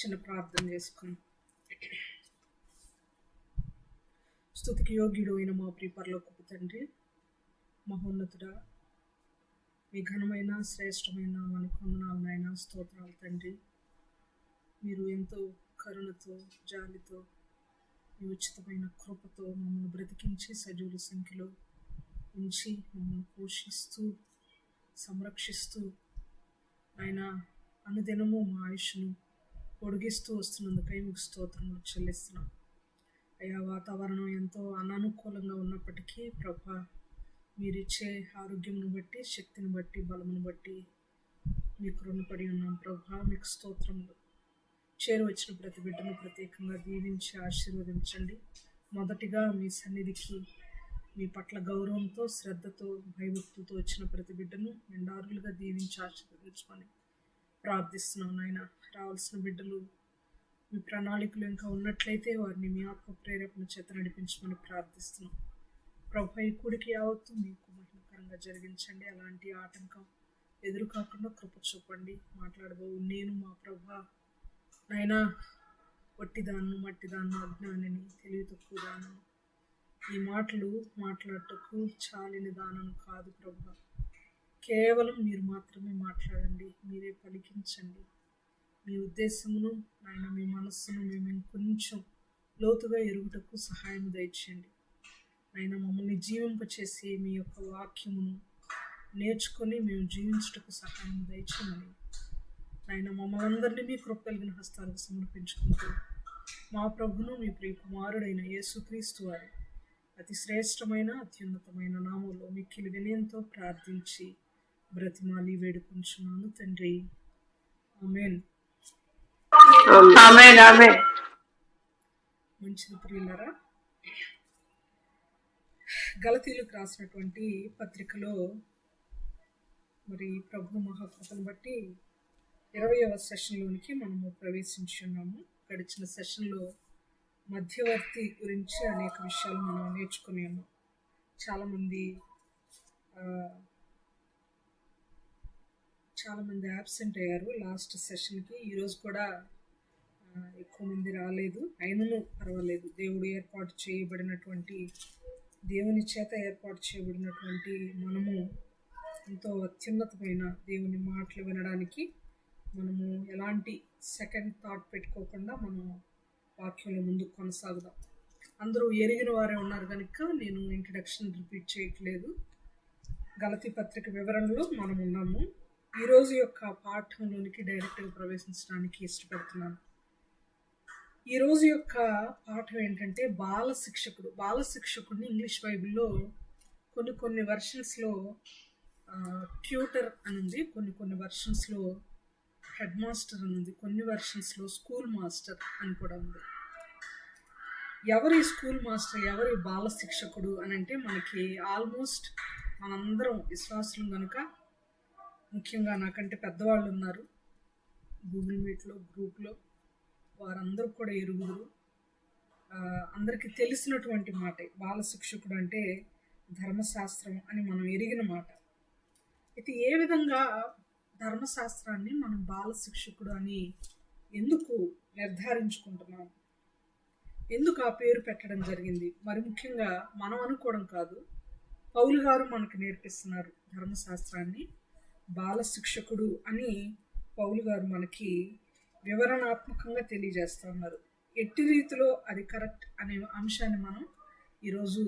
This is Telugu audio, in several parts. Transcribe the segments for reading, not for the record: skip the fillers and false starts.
చిన్న ప్రార్థన చేసుకుని స్తుతికి యోగ్యుడు అయిన మా ప్రియ పరలోకపు తండ్రి, మహోన్నతుడా, మీ ఘనమైన శ్రేష్టమైన మనకు వందనాలు నాయన, స్తోత్రాలు తండ్రి. మీరు ఎంతో కరుణతో జాలితో మీ ఉచితమైన కృపతో మమ్మల్ని బ్రతికించి సజీవుల సంఖ్యలో ఉంచి మమ్మల్ని పోషిస్తూ సంరక్షిస్తూ ఆయన అనుదినము మా ఆయుష్ను పొడిగిస్తూ వస్తున్నందుకై మీకు స్తోత్రములు చెల్లిస్తున్నాం. అయ్యా, వాతావరణం ఎంతో అననుకూలంగా ఉన్నప్పటికీ ప్రభా, మీరిచ్చే ఆరోగ్యంను బట్టి, శక్తిని బట్టి, బలమును బట్టి మీకు రుణపడి ఉన్నాం ప్రభా. మీకు స్తోత్రములు. చేరువచ్చిన ప్రతి బిడ్డను ప్రత్యేకంగా దీవించి ఆశీర్వదించండి. మొదటిగా మీ సన్నిధికి మీ పట్ల గౌరవంతో, శ్రద్ధతో, భయభక్తులతో వచ్చిన ప్రతి బిడ్డను నిండారులుగా దీవించి ఆశీర్వదించమని ప్రార్థిస్తున్నాం నాయన. రావాల్సిన బిడ్డలు మీ ప్రణాళికలు ఇంకా ఉన్నట్లయితే వారిని మీ ఆత్మ ప్రేరేపణ చేత నడిపించమని ప్రార్థిస్తున్నాం ప్రభా. ఈ కూడికి యావత్తు మీకు మహిమకరంగా జరిగించండి. అలాంటి ఆటంకం ఎదురు కాకుండా కృప చూపండి. మాట్లాడబోవు నేను మా ప్రభా నాయనా వట్టిదాన్ను, మట్టిదాన్ను, అజ్ఞానిని, తెలివి తక్కువ దానను. ఈ మాటలు మాట్లాడటకు చాలిన దానను కాదు ప్రభా. కేవలం మీరు మాత్రమే మాట్లాడండి, మీరే పలికించండి. మీ ఉద్దేశమును నాయన, మీ మనస్సును మేము ఇంకొంచెం లోతుగా ఎరుగుటకు సహాయం దయచేయండి నాయన. మమ్మల్ని జీవింపచేసి మీ యొక్క వాక్యమును నేర్చుకొని మేము జీవించుటకు సహాయం దయచేయమని నాయన మమ్మల్ని అందరినీ మీ కృప కలిగిన హస్తాలకు సమర్పించుకుంటూ మా ప్రభును మీ ప్రియ కుమారుడైన యేసుక్రీస్తు వారి అతి శ్రేష్టమైన అత్యున్నతమైన నామంలో మిక్కిలి వినయంతో ప్రార్థించి బ్రతిమాలి వేడుకుంటున్నాను తండ్రి. ఆమేన్. మంచిది ప్రియులారా, గలతీయులకు రాసినటువంటి పత్రికలో మరి ప్రభు మహాకృపను బట్టి 20వ సెషన్లోనికి మనము ప్రవేశించున్నాము. గడిచిన సెషన్లో మధ్యవర్తి గురించి అనేక విషయాలు మనం నేర్చుకుని ఉన్నాం. చాలామంది యాబ్సెంట్ అయ్యారు లాస్ట్ సెషన్కి. ఈరోజు కూడా ఎక్కువ మంది రాలేదు. అయినను పర్వాలేదు. దేవుని చేత ఏర్పాటు చేయబడినటువంటి మనము ఎంతో అత్యున్నతమైన దేవుని మాటలు వినడానికి మనము ఎలాంటి సెకండ్ థాట్ పెట్టుకోకుండా మనం వాక్యంలో ముందుకు కొనసాగుదాం. అందరూ ఎరిగిన వారే ఉన్నారు కనుక నేను ఇంట్రడక్షన్ రిపీట్ చేయట్లేదు. గలతీ పత్రిక వివరణలో మనం ఉన్నాము. ఈరోజు యొక్క పాఠంలోనికి డైరెక్ట్గా ప్రవేశించడానికి ఇష్టపడుతున్నాను. ఈరోజు యొక్క పాఠం ఏంటంటే బాలశిక్షకుడిని ఇంగ్లీష్ బైబిల్లో కొన్ని వెర్షన్స్లో ట్యూటర్ అని ఉంది, కొన్ని వెర్షన్స్లో హెడ్ మాస్టర్ అని ఉంది, కొన్ని వెర్షన్స్లో స్కూల్ మాస్టర్ అని కూడా ఉంది. ఎవరి స్కూల్ మాస్టర్, ఎవరి బాల శిక్షకుడు అని అంటే మనకి ఆల్మోస్ట్ మనందరం విశ్వాసులు కనుక, ముఖ్యంగా నాకంటే పెద్దవాళ్ళు ఉన్నారు గూగుల్ మీట్లో గ్రూప్లో, వారందరూ కూడా ఎరుగుదురు. అందరికీ తెలిసినటువంటి మాట బాల శిక్షకుడు అంటే ధర్మశాస్త్రం అని మనం ఎరిగిన మాట. అయితే ఏ విధంగా ధర్మశాస్త్రాన్ని మనం బాల శిక్షకుడు అని ఎందుకు నిర్ధారించుకుంటున్నాం, ఎందుకు ఆ పేరు పెట్టడం జరిగింది? మరి ముఖ్యంగా మనం అనుకోవడం కాదు, పౌలు గారు మనకు నేర్పిస్తున్నారు ధర్మశాస్త్రాన్ని బాల శిక్షకుడు అని. పౌలు గారు మనకి వివరణాత్మకంగా తెలియజేస్తూ ఉన్నారు. ఎట్టి రీతిలో అది కరెక్ట్ అనే అంశాన్ని మనం ఈరోజు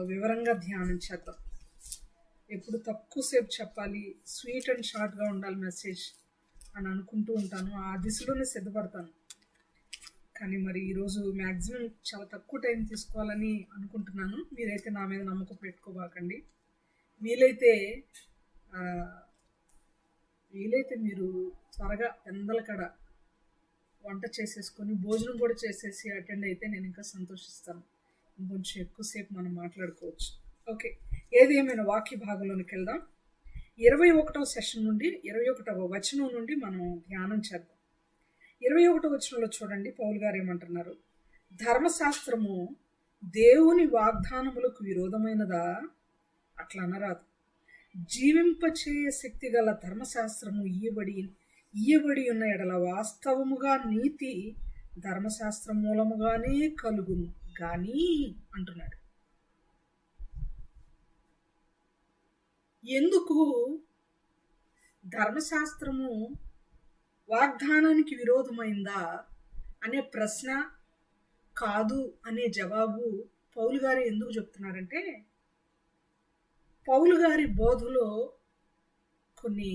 వివరంగా ధ్యానం చేద్దాం. ఎప్పుడు తక్కువసేపు చెప్పాలి, స్వీట్ అండ్ షార్ట్గా ఉండాలి మెసేజ్ అని అనుకుంటూ ఉంటాను. ఆ దిశలోనే సిద్ధపడతాను. కానీ మరి ఈరోజు మ్యాక్సిమం చాలా తక్కువ టైం తీసుకోవాలని అనుకుంటున్నాను. మీరైతే నా మీద నమ్మకం పెట్టుకోబాకండి. వీలైతే మీరు త్వరగా పెందలకడ వంట చేసేసుకొని భోజనం కూడా చేసేసి అటెండ్ అయితే నేను ఇంకా సంతోషిస్తాను. ఇంకొంచెం ఎక్కువసేపు మనం మాట్లాడుకోవచ్చు. ఓకే, ఏది ఏమైనా వాక్య భాగంలోనికి వెళ్దాం. 21వ సెషన్ నుండి 21వ వచనం నుండి మనం ధ్యానం చేద్దాం. 21వ వచనంలో చూడండి, పౌలు గారు ఏమంటున్నారు? ధర్మశాస్త్రము దేవుని వాగ్దానములకు విరోధమైనదా? అట్లా అనరాదు. జీవింపచేయ శక్తి గల ధర్మశాస్త్రము ఇయ్యబడి ఉన్న ఎడల వాస్తవముగా నీతి ధర్మశాస్త్రం మూలముగానే కలుగును కానీ అంటున్నాడు. ఎందుకు ధర్మశాస్త్రము వాగ్దానానికి విరోధమైందా అనే ప్రశ్న, కాదు అనే జవాబు పౌలు గారు ఎందుకు చెప్తున్నారంటే, పౌలు గారి బోధలో కొన్ని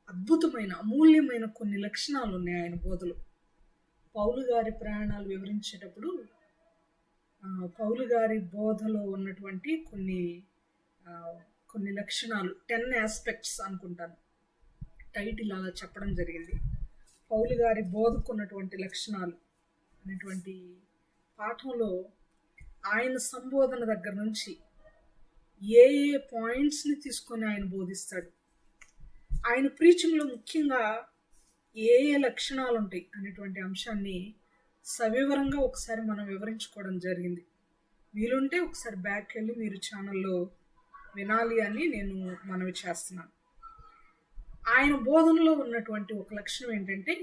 అద్భుతమైన అమూల్యమైన కొన్ని లక్షణాలు ఉన్నాయి ఆయన బోధలో. పౌలు గారి ప్రయాణాలు వివరించేటప్పుడు పౌలు గారి బోధలో ఉన్నటువంటి కొన్ని లక్షణాలు, 10 ఆస్పెక్ట్స్ అనుకుంటాను, టైటిల్ అలా చెప్పడం జరిగింది. పౌలు గారి బోధకున్నటువంటి లక్షణాలు అనేటువంటి పాఠంలో ఆయన సంబోధన దగ్గర నుంచి ఏ పాయింట్స్ని తీసుకొని ఆయన బోధిస్తాడు, ఆయన ప్రీచింగ్లో ముఖ్యంగా ఏ లక్షణాలు ఉంటాయి అనేటువంటి అంశాన్ని సవివరంగా ఒకసారి మనం వివరించుకోవడం జరిగింది. వీలుంటే ఒకసారి బ్యాక్ వెళ్ళి మీరు ఛానల్లో వినాలి అని నేను మనవి చేస్తున్నాను. ఆయన బోధనలో ఉన్నటువంటి ఒక లక్షణం ఏంటంటే,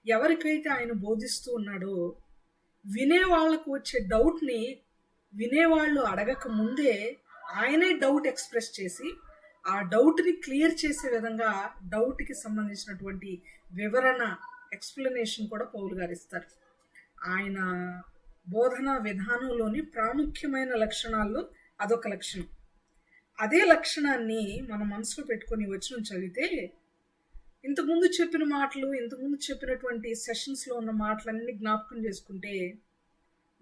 ఎవరికైతే ఆయన బోధిస్తూ ఉన్నాడో వినే వాళ్ళకు వచ్చే డౌట్ని వినేవాళ్ళు అడగక ముందే ఆయనే డౌట్ ఎక్స్ప్రెస్ చేసి ఆ డౌట్ని క్లియర్ చేసే విధంగా డౌట్కి సంబంధించినటువంటి వివరణ, ఎక్స్ప్లెనేషన్ కూడా పౌలు గారు ఇస్తారు. ఆయన బోధనా విధానంలోని ప్రాముఖ్యమైన లక్షణాల్లో అదొక లక్షణం. అదే లక్షణాన్ని మన మనసులో పెట్టుకొని వచనం చదివితే, ఇంతకుముందు చెప్పిన మాటలు, ఇంతకుముందు చెప్పినటువంటి సెషన్స్లో ఉన్న మాటలన్నీ జ్ఞాపకం చేసుకుంటే,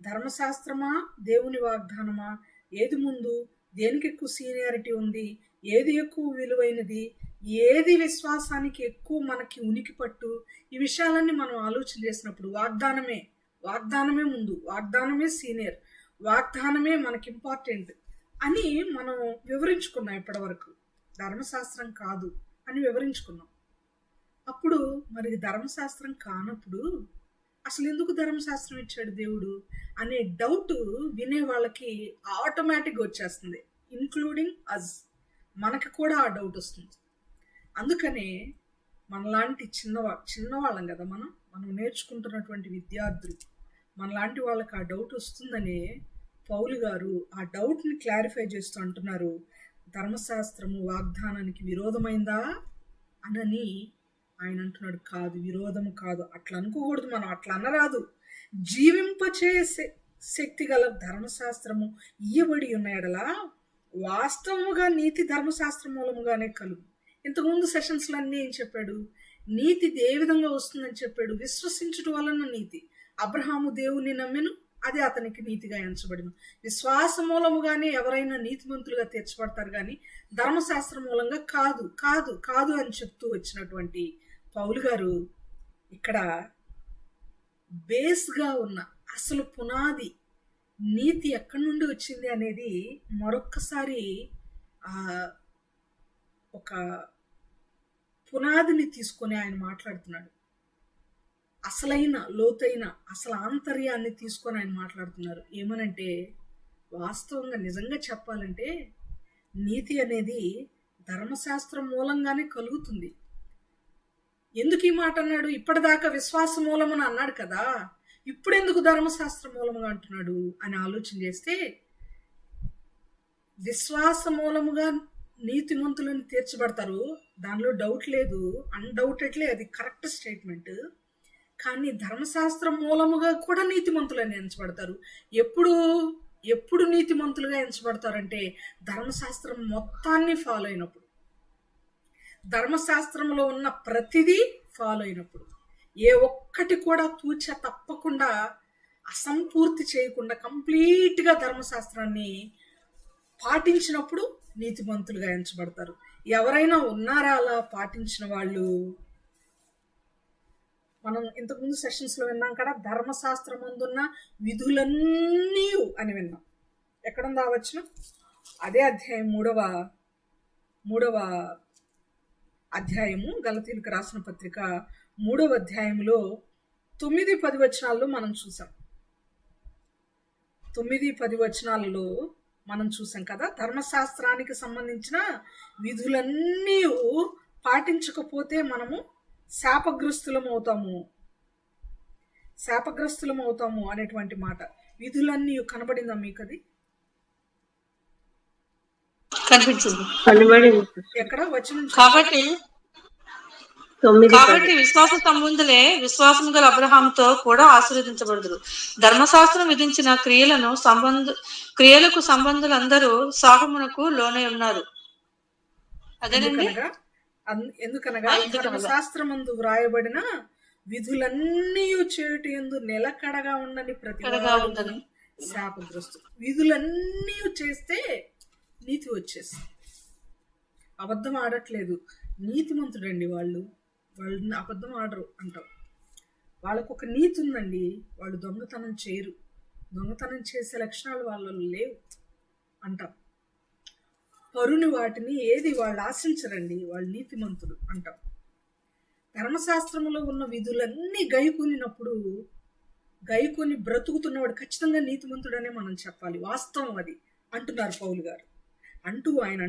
ధర్మశాస్త్రమా దేవుని వాగ్దానమా, ఏది ముందు, దేనికి ఎక్కువ సీనియారిటీ ఉంది, ఏది ఎక్కువ విలువైనది, ఏది విశ్వాసానికి ఎక్కువ మనకి ఉనికి పట్టు, ఈ విషయాలన్నీ మనం ఆలోచన చేసినప్పుడు వాగ్దానమే ముందు, వాగ్దానమే సీనియర్, వాగ్దానమే మనకి ఇంపార్టెంట్ అని మనం వివరించుకున్నాం. ఇప్పటి వరకు ధర్మశాస్త్రం కాదు అని వివరించుకున్నాం. అప్పుడు మరి ధర్మశాస్త్రం కానప్పుడు అసలు ఎందుకు ధర్మశాస్త్రం ఇచ్చాడు దేవుడు అనే డౌట్ వినే వాళ్ళకి ఆటోమేటిక్గా వచ్చేస్తుంది, ఇంక్లూడింగ్ అస్. మనకి కూడా ఆ డౌట్ వస్తుంది. అందుకనే మనలాంటి చిన్నవాళ్ళం కదా, మనం నేర్చుకుంటున్నటువంటి విద్యార్థులు, మనలాంటి వాళ్ళకి ఆ డౌట్ వస్తుందనే పౌలు గారు ఆ డౌట్ని క్లారిఫై చేస్తూ అంటున్నారు, ధర్మశాస్త్రము వాగ్దానానికి విరోధమైందా అనని ఆయన అంటున్నాడు. కాదు, విరోధము కాదు, అట్లా అనుకోకూడదు, మనం అట్లా అనరాదు. జీవింపచేసే శక్తి గల ధర్మశాస్త్రము ఇయ్యబడి ఉన్న ఎడల వాస్తవముగా నీతి ధర్మశాస్త్రం మూలముగానే కలుగు. ఇంతకుముందు సెషన్స్లో అన్నీ ఏం చెప్పాడు? నీతి ఏ విధంగా వస్తుందని చెప్పాడు. విశ్వసించుట వలన నీతి. అబ్రహాము దేవుణ్ణి నమ్మెను, అది అతనికి నీతిగా ఎంచబడిను. విశ్వాస మూలముగానే ఎవరైనా నీతిమంతులుగా తీర్చబడతారు, కానీ ధర్మశాస్త్రం మూలంగా కాదు కాదు కాదు అని చెప్తూ వచ్చినటువంటి పౌలు గారు ఇక్కడ బేస్గా ఉన్న అసలు పునాది నీతి ఎక్కడి నుండి వచ్చింది అనేది మరొక్కసారి ఒక పునాదిని తీసుకొని ఆయన మాట్లాడుతున్నాడు. అసలైన లోతైన అసలు ఆంతర్యాన్ని తీసుకొని ఆయన మాట్లాడుతున్నారు. ఏమనంటే, వాస్తవంగా నిజంగా చెప్పాలంటే నీతి అనేది ధర్మశాస్త్రం మూలంగానే కలుగుతుంది. ఎందుకు ఈ మాట అన్నాడు? ఇప్పటిదాకా విశ్వాస మూలమున అన్నాడు కదా, ఇప్పుడెందుకు ధర్మశాస్త్ర మూలముగా అంటున్నాడు అని ఆలోచన చేస్తే, విశ్వాస మూలముగా నీతిమంతులను తీర్చబడతారు, దానిలో డౌట్ లేదు, అన్డౌటెడ్లీ అది కరెక్ట్ స్టేట్మెంట్. కానీ ధర్మశాస్త్రం మూలముగా కూడా నీతిమంతులని ఎంచబడతారు. ఎప్పుడు నీతిమంతులుగా ఎంచబడతారంటే ధర్మశాస్త్రం మొత్తాన్ని ఫాలో అయినప్పుడు, ధర్మశాస్త్రంలో ఉన్న ప్రతిదీ ఫాలో అయినప్పుడు, ఏ ఒక్కటి కూడా తూచ తప్పకుండా అసంపూర్తి చేయకుండా కంప్లీట్గా ధర్మశాస్త్రాన్ని పాటించినప్పుడు నీతిమంతులుగా ఎంచబడతారు. ఎవరైనా ఉన్నారా అలా పాటించిన వాళ్ళు? మనం ఇంతకుముందు సెషన్స్లో విన్నాం కదా, ధర్మశాస్త్రం అందున్న విధులన్నీ అని విన్నాం. ఎక్కడుందా వచనం? అదే అధ్యాయం మూడవ అధ్యాయము, గలతీయులకు రాసిన పత్రిక 3వ అధ్యాయంలో 9-10 వచనాల్లో మనం చూసాం. 9-10 వచనాలలో మనం చూసాం కదా. ధర్మశాస్త్రానికి సంబంధించిన విధులన్నీ పాటించకపోతే మనము శాపగ్రస్తులం అవుతాము అనేటువంటి మాట. విధులన్నీ కనబడిందా మీకు? అది కనిపించింది. ఎక్కడ వచనం? కాబట్టి విశ్వాస సంబంధులే విశ్వాసం గల అబ్రహాంతో కూడా ఆశీర్వదించబడదురు. ధర్మశాస్త్రం విధించిన క్రియలకు సంబంధులందరూ శాపమునకు లోనై ఉన్నారు. ఎందుకనగా ధర్మశాస్త్రమందు వ్రాయబడిన విధులన్నీ చేయుట యందు నిలకడగా ఉండని ప్రతివాడును శాపగ్రస్తుడు. విధులన్నీ చేస్తే నీతి వచ్చేస్తుంది. అబద్ధం ఆడట్లేదు, నీతిమంతుడండి వాళ్ళు అబద్ధం ఆడరు అంటాం. వాళ్ళకు ఒక నీతి ఉందండి. వాళ్ళు దొంగతనం చేయరు, దొంగతనం చేసే లక్షణాలు వాళ్ళలో లేవు అంటాం. పరుని వాటిని ఏది వాళ్ళు ఆశించరండి, వాళ్ళు నీతిమంతుడు అంటాం. ధర్మశాస్త్రంలో ఉన్న విధులన్నీ గైకొని బ్రతుకుతున్నవాడు ఖచ్చితంగా నీతిమంతుడనే మనం చెప్పాలి. వాస్తవం అది అంటున్నారు పౌలు గారు. ఆయన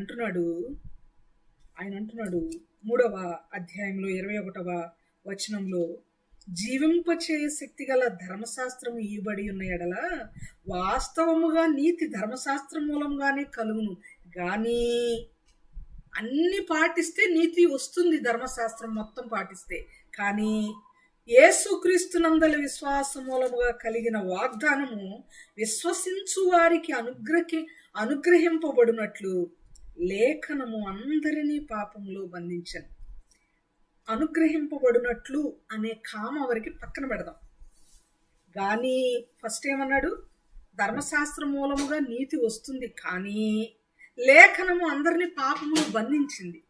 అంటున్నాడు 3వ అధ్యాయంలో 21వ వచనంలో, జీవింపచేయ శక్తి గల ధర్మశాస్త్రము ఇవ్వబడి ఉన్న ఎడల వాస్తవముగా నీతి ధర్మశాస్త్రం మూలంగానే కలుగును గాని అన్ని పాటిస్తే నీతి వస్తుంది, ధర్మశాస్త్రం మొత్తం పాటిస్తే. కానీ యేసుక్రీస్తునందలి విశ్వాస మూలముగా కలిగిన వాగ్దానము విశ్వసించు వారికి అనుగ్రహింపబడినట్లు లేఖనము అందరినీ పాపంలో బంధించను. అనుగ్రహింపబడినట్లు అనే కామ వరకు పక్కన పెడదాం. కానీ ఫస్ట్ ఏమన్నాడు? ధర్మశాస్త్రం మూలముగా నీతి వస్తుంది, కానీ లేఖనము అందరినీ పాపములో బంధించింది.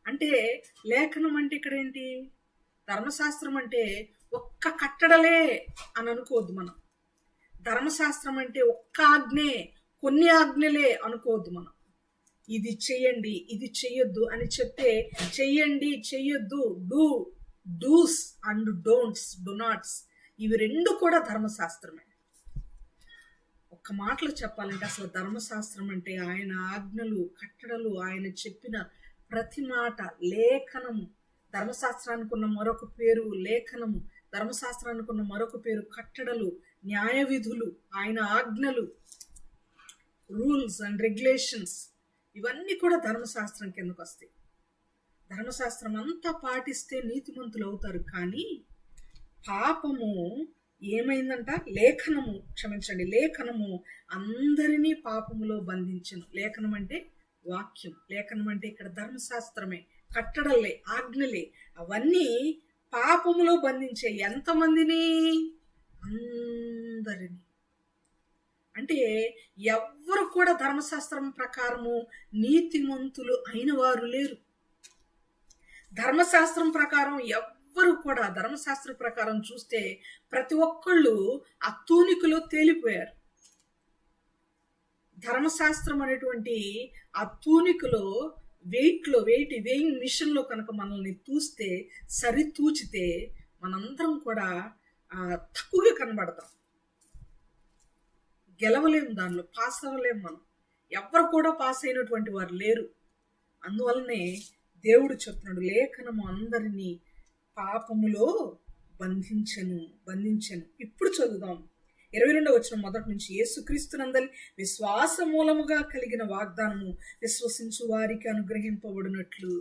అంటే లేఖనం అంటే ఇక్కడ ఏంటి? ధర్మశాస్త్రం అంటే ఒక్క కట్టడలే అని అనుకోవద్దు మనం. ధర్మశాస్త్రం అంటే ఒక్క ఆజ్ఞే, కొన్ని ఆజ్ఞలే అనుకోవద్దు మనం. ఇది చెయ్యండి, ఇది చెయ్యొద్దు అని చెప్తే చెయ్యండి, చెయ్యొద్దు, dos and don'ts, do nots, ఇవి రెండు కూడా ధర్మశాస్త్రమే. ఒక్క మాటలో చెప్పాలంటే అసలు ధర్మశాస్త్రం అంటే ఆయన ఆజ్ఞలు, కట్టడలు, ఆయన చెప్పిన ప్రతి మాట లేఖనము. ధర్మశాస్త్రానికి ఉన్న మరొక పేరు లేఖనము, ధర్మశాస్త్రానికి ఉన్న మరొక పేరు కట్టడలు, న్యాయ విధులు, ఆయన ఆజ్ఞలు, రూల్స్ అండ్ రెగ్యులేషన్స్, ఇవన్నీ కూడా ధర్మశాస్త్రం కిందకు వస్తాయి. ధర్మశాస్త్రం అంతా పాటిస్తే నీతిమంతులు అవుతారు. కానీ పాపము ఏమైందంట? లేఖనము అందరినీ పాపములో బంధించను. లేఖనం అంటే వాక్యం, లేఖనం అంటే ఇక్కడ ధర్మశాస్త్రమే, కట్టడలే, ఆజ్ఞలే, అవన్నీ పాపములో బంధించే ఎంతమందిని? అందరినీ. అంటే ఎవ్వరు కూడా ధర్మశాస్త్రం ప్రకారము నీతిమంతులు అయిన వారు లేరు. ధర్మశాస్త్రం ప్రకారం ఎవ్వరు కూడా, ధర్మశాస్త్ర ప్రకారం చూస్తే ప్రతి ఒక్కళ్ళు ఆ తూనికలో తేలిపోయారు. ధర్మశాస్త్రం అనేటువంటి ఆ తూనికలో వెయింగ్ మిషన్ లో కనుక మనల్ని సరితూచితే మనందరం కూడా తక్కువగా కనబడతాం. గెలవలేము, దానిలో పాస్ అవ్వలేము మనం. ఎవ్వరు కూడా పాస్ అయినటువంటి వారు లేరు. అందువల్లనే దేవుడు చెప్తున్నాడు, లేఖనము అందరినీ పాపములో బంధించను. ఇప్పుడు చదువుదాం 22వ వచనం మొదటి నుంచి. యేసుక్రీస్తునందలి విశ్వాస మూలముగా కలిగిన వాగ్దానము విశ్వసించు వారికి అనుగ్రహింపబడినట్లు.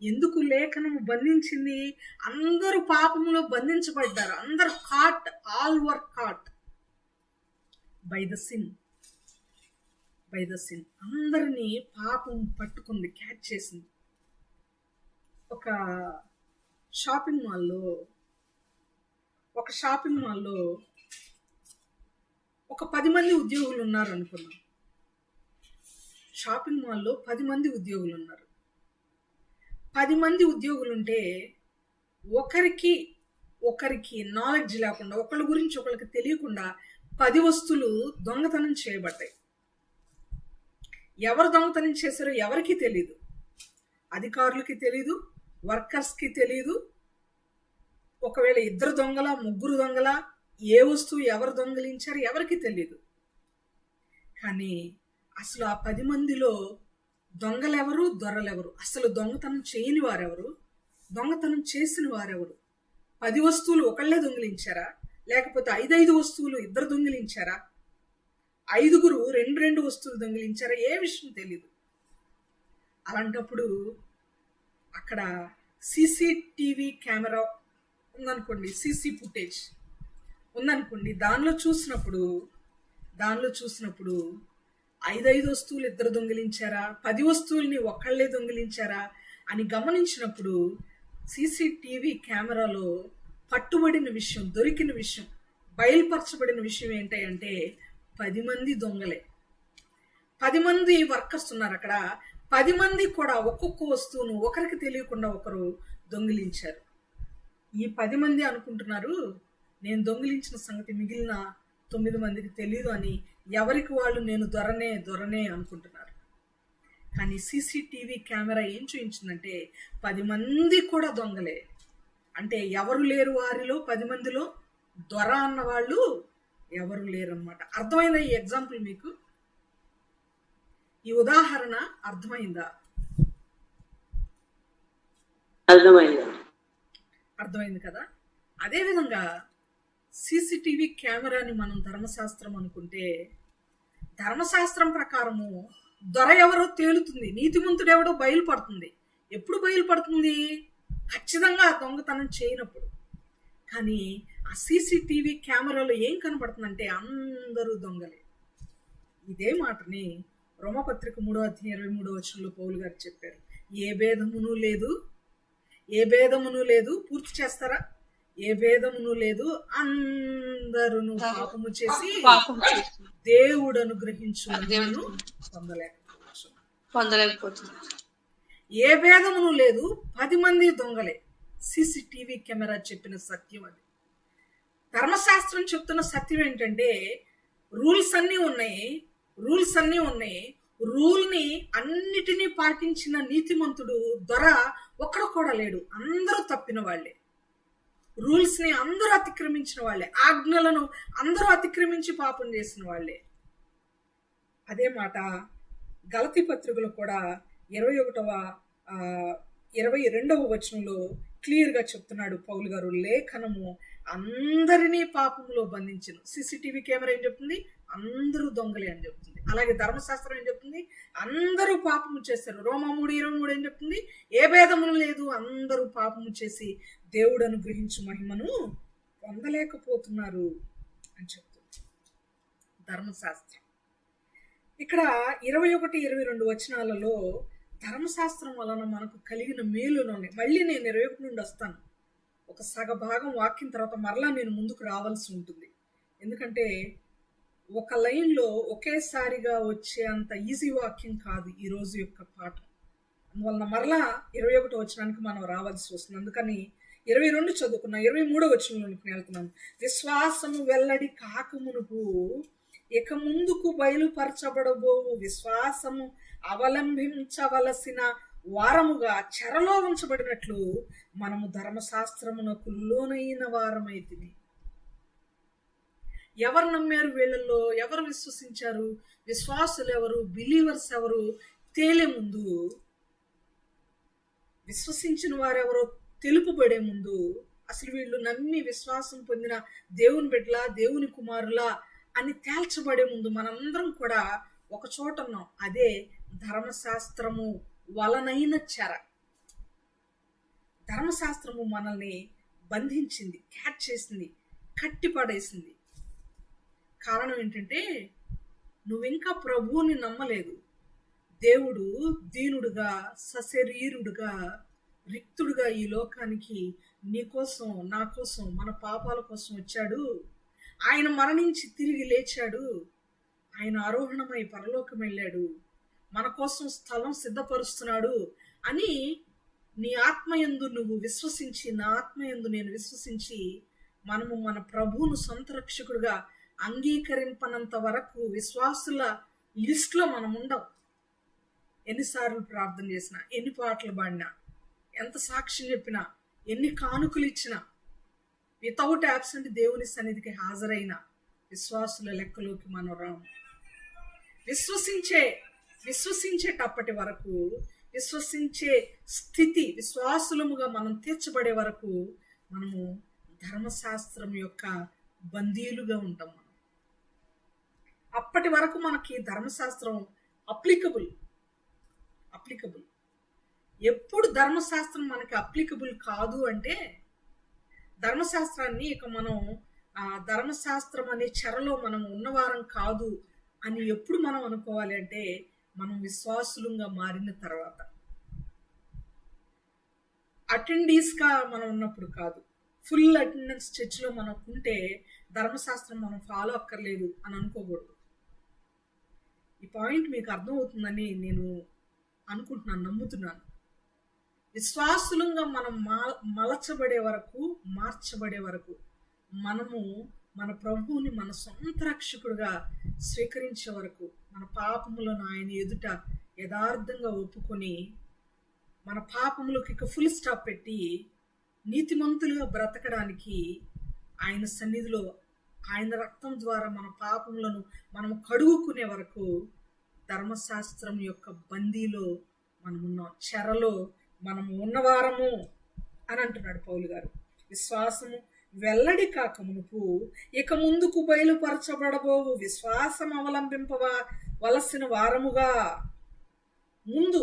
ఎందుకు లేఖనము బంధించింది? అందరూ పాపములో బంధించబడ్డారు. అందరు all were cot by the sin. అందరినీ పాపం పట్టుకుంది, క్యాచ్ చేసింది. ఒక షాపింగ్ మాల్లో ఒక 10 మంది ఉద్యోగులు ఉన్నారు అనుకున్నాం. షాపింగ్ మాల్లో 10 మంది ఉద్యోగులు ఉన్నారు. 10 మంది ఉద్యోగులుంటే ఒకరికి నాలెడ్జ్ లేకుండా, ఒకళ్ళ గురించి ఒకళ్ళకి తెలియకుండా 10 వస్తువులు దొంగతనం చేయబడ్డాయి. ఎవరు దొంగతనం చేశారో ఎవరికి తెలీదు. అధికారులకి తెలీదు, వర్కర్స్కి తెలీదు. ఒకవేళ 2 దొంగల 3 దొంగల, ఏ వస్తువు ఎవరు దొంగలించారు ఎవరికి తెలీదు. కానీ అసలు ఆ 10 మందిలో దొంగలెవరు, దొరలెవరు, అసలు దొంగతనం చేయని వారెవరు, దొంగతనం చేసిన వారెవరు? 10 వస్తువులు ఒకళ్ళే దొంగిలించారా, లేకపోతే 5 వస్తువులు ఇద్దరు దొంగిలించారా, 5 2 వస్తువులు దొంగిలించారా? ఏ విషయం తెలీదు. అలాంటప్పుడు అక్కడ సీసీటీవీ కెమెరా ఉందనుకోండి, సీసీ ఫుటేజ్ ఉందనుకోండి, దానిలో చూసినప్పుడు 5 వస్తువులు ఇద్దరు దొంగిలించారా, 10 వస్తువుల్ని ఒకళ్ళే దొంగిలించారా అని గమనించినప్పుడు సీసీటీవీ కెమెరాలో పట్టుబడిన విషయం, దొరికిన విషయం, బయలుపరచబడిన విషయం ఏంటంటే 10 మంది దొంగలే. 10 మంది వర్కర్స్ ఉన్నారు అక్కడ. 10 మంది కూడా ఒక్కొక్క వస్తువును ఒకరికి తెలియకుండా ఒకరు దొంగిలించారు. ఈ 10 మంది అనుకుంటున్నారు నేను దొంగిలించిన సంగతి మిగిలిన 9 మందికి తెలియదు అని. ఎవరికి వాళ్ళు నేను దొరనే అనుకుంటున్నారు. కానీ సీసీటీవీ కెమెరా ఏం చూపించిందంటే 10 మంది కూడా దొంగలే. అంటే ఎవరు లేరు వారిలో, 10 మందిలో దొర అన్న వాళ్ళు ఎవరు లేరు అనమాట. అర్థమైందా ఈ ఎగ్జాంపుల్ మీకు? ఈ ఉదాహరణ అర్థమైందా? అర్థమైంది కదా. అదేవిధంగా సీసీటీవీ కెమెరాని మనం ధర్మశాస్త్రం అనుకుంటే, ధర్మశాస్త్రం ప్రకారము దొర ఎవరో తేలుతుంది, నీతిమంతుడు ఎవడో బయలుపడుతుంది. ఎప్పుడు బయలుపడుతుంది? ఖచ్చితంగా దొంగతనం చేయనప్పుడు. కానీ ఆ సీసీటీవీ కెమెరాలో ఏం కనబడుతుందంటే అందరూ దొంగలే. ఇదే మాటని రోమపత్రిక 3:23 పౌలు గారు చెప్పారు. ఏ భేదమును లేదు. పూర్తి చేస్తారా? ఏ భేదమును లేదు, అందరూ పాపము చేసి దేవుడు అనుగ్రహించు పొందలేకపోతున్నారు. ఏ భేదమును లేదు, 10 మంది దొంగలే. సీసీటీవీ కెమెరా చెప్పిన సత్యం అది. ధర్మశాస్త్రం చెప్తున్న సత్యం ఏంటంటే రూల్స్ అన్నీ ఉన్నాయి. రూల్ని అన్నిటినీ పాటించిన నీతిమంతుడు దొర ఒక్కడు కూడా లేడు. అందరూ తప్పిన వాళ్ళే. రూల్స్ని అందరూ అతిక్రమించిన వాళ్ళే. ఆజ్ఞలను అందరూ అతిక్రమించి పాపం చేసిన వాళ్ళే. అదే మాట గలతీ పత్రికలో కూడా 22వ వచనంలో క్లియర్గా చెప్తున్నాడు పౌలు గారు. లేఖనము అందరినీ పాపంలో బంధించను. సీసీటీవీ కెమెరా ఏం చెప్తుంది? అందరూ దొంగలే అని చెప్తుంది. అలాగే ధర్మశాస్త్రం ఏం చెప్తుంది? అందరూ పాపము చేశారు. రోమా 3:23 ఏం చెప్తుంది? ఏ భేదమును లేదు, అందరూ పాపము చేసి దేవుడు అనుగ్రహించు మహిమను పొందలేకపోతున్నారు అని చెప్తుంది ధర్మశాస్త్రం. ఇక్కడ 21-22 వచనాలలో ధర్మశాస్త్రం వలన మనకు కలిగిన మేలులోనే, మళ్ళీ నేను 21 నుండి వస్తాను. ఒక సగ భాగం వాక్యం తర్వాత మరలా నేను ముందుకు రావాల్సి ఉంటుంది. ఎందుకంటే ఒక లైన్లో ఒకేసారిగా వచ్చే అంత ఈజీ వాక్యం కాదు ఈ రోజు యొక్క పాఠం. అందువలన మరలా 21 వచనానికి మనం రావాల్సి వస్తుంది. అందుకని 22 చదువుకున్నా, 23వ వచనంలోనికి వెళ్తున్నాను. విశ్వాసము వెల్లడి కాకమునుపు ఇక ముందుకు బయలుపరచబడబోవు విశ్వాసము అవలంబించవలసిన వారముగా చెరలో ఉంచబడినట్లు మనము ధర్మశాస్త్రమునకు లోనైన వారమైతిమి. ఎవరు నమ్మారు? వీళ్ళల్లో ఎవరు విశ్వసించారు? విశ్వాసులు ఎవరు, బిలీవర్స్ ఎవరు తేలే ముందు, విశ్వసించిన వారెవరో తెలుపబడే ముందు, అసలు వీళ్ళు నమ్మి విశ్వాసం పొందిన దేవుని బిడ్డలా, దేవుని కుమారులా అని తేల్చబడే ముందు మనందరం కూడా ఒక చోట ఉన్నాం. అదే ధర్మశాస్త్రము వలనైన చెర. ధర్మశాస్త్రము మనల్ని బంధించింది, క్యాచ్ చేసింది, కట్టిపడేసింది. కారణం ఏంటంటే నువ్వింకా ప్రభువుని నమ్మలేదు. దేవుడు దీనుడుగా, సశరీరుడుగా, రిక్తుడుగా ఈ లోకానికి నీ కోసం, నా కోసం, మన పాపాల కోసం వచ్చాడు. ఆయన మరణించి తిరిగి లేచాడు. ఆయన ఆరోహణమై పరలోకం వెళ్ళాడు. మన కోసం స్థలం సిద్ధపరుస్తున్నాడు అని నీ ఆత్మయందు నువ్వు విశ్వసించి, నా ఆత్మయందు నేను విశ్వసించి మనము మన ప్రభువును సొంత రక్షకుడుగా అంగీకరింపనంత వరకు విశ్వాసుల లిస్ట్లో మనం ఉండం. ఎన్నిసార్లు ప్రార్థన చేసినా, ఎన్ని పాటలు పాడినా, ఎంత సాక్ష్యం చెప్పినా, ఎన్ని కానుకలు ఇచ్చినా, వితౌట్ యాబ్సెంట్ దేవుని సన్నిధికి హాజరైన విశ్వాసుల లెక్కలోకి మనం రాము. విశ్వసించేటప్పటి వరకు, విశ్వసించే స్థితి, విశ్వాసులముగా మనం తీర్చబడే వరకు మనము ధర్మశాస్త్రం యొక్క బందీలుగా ఉంటాం. మనం అప్పటి వరకు మనకి ధర్మశాస్త్రం అప్లికబుల్. ఎప్పుడు ధర్మశాస్త్రం మనకి అప్లికబుల్ కాదు అంటే, ధర్మశాస్త్రాన్ని ఇక మనం ధర్మశాస్త్రం అనే చెరలో మనం ఉన్నవారం కాదు అని ఎప్పుడు మనం అనుకోవాలి అంటే, మనం విశ్వాసులుగా మారిన తర్వాత. అటెండీస్గా మనం ఉన్నప్పుడు కాదు. ఫుల్ అటెండెన్స్ చర్చిలో మనం ఉంటే ధర్మశాస్త్రం మనం ఫాలో అక్కర్లేదు అని అనుకోకూడదు. ఈ పాయింట్ మీకు అర్థమవుతుందని నేను అనుకుంటున్నాను, నమ్ముతున్నాను. విశ్వాసులంగా మనం మలచబడే వరకు, మార్చబడే వరకు, మనము మన ప్రభువుని మన సొంత రక్షకుడుగా స్వీకరించే వరకు, మన పాపములను ఆయన ఎదుట యథార్థంగా ఒప్పుకొని, మన పాపములకు ఇక ఫుల్ స్టాప్ పెట్టి నీతిమంతులుగా బ్రతకడానికి ఆయన సన్నిధిలో ఆయన రక్తం ద్వారా మన పాపములను మనం కడుగుకునే వరకు ధర్మశాస్త్రం యొక్క బందీలో మనం ఉన్నాం, చెరలో మనము ఉన్నవారము అని అంటున్నాడు పౌలు గారు. విశ్వాసము వెల్లడి కాక మునుపు ఇక ముందుకు బయలుపరచబడబోవు విశ్వాసం అవలంబింపవలసిన వారముగా, ముందు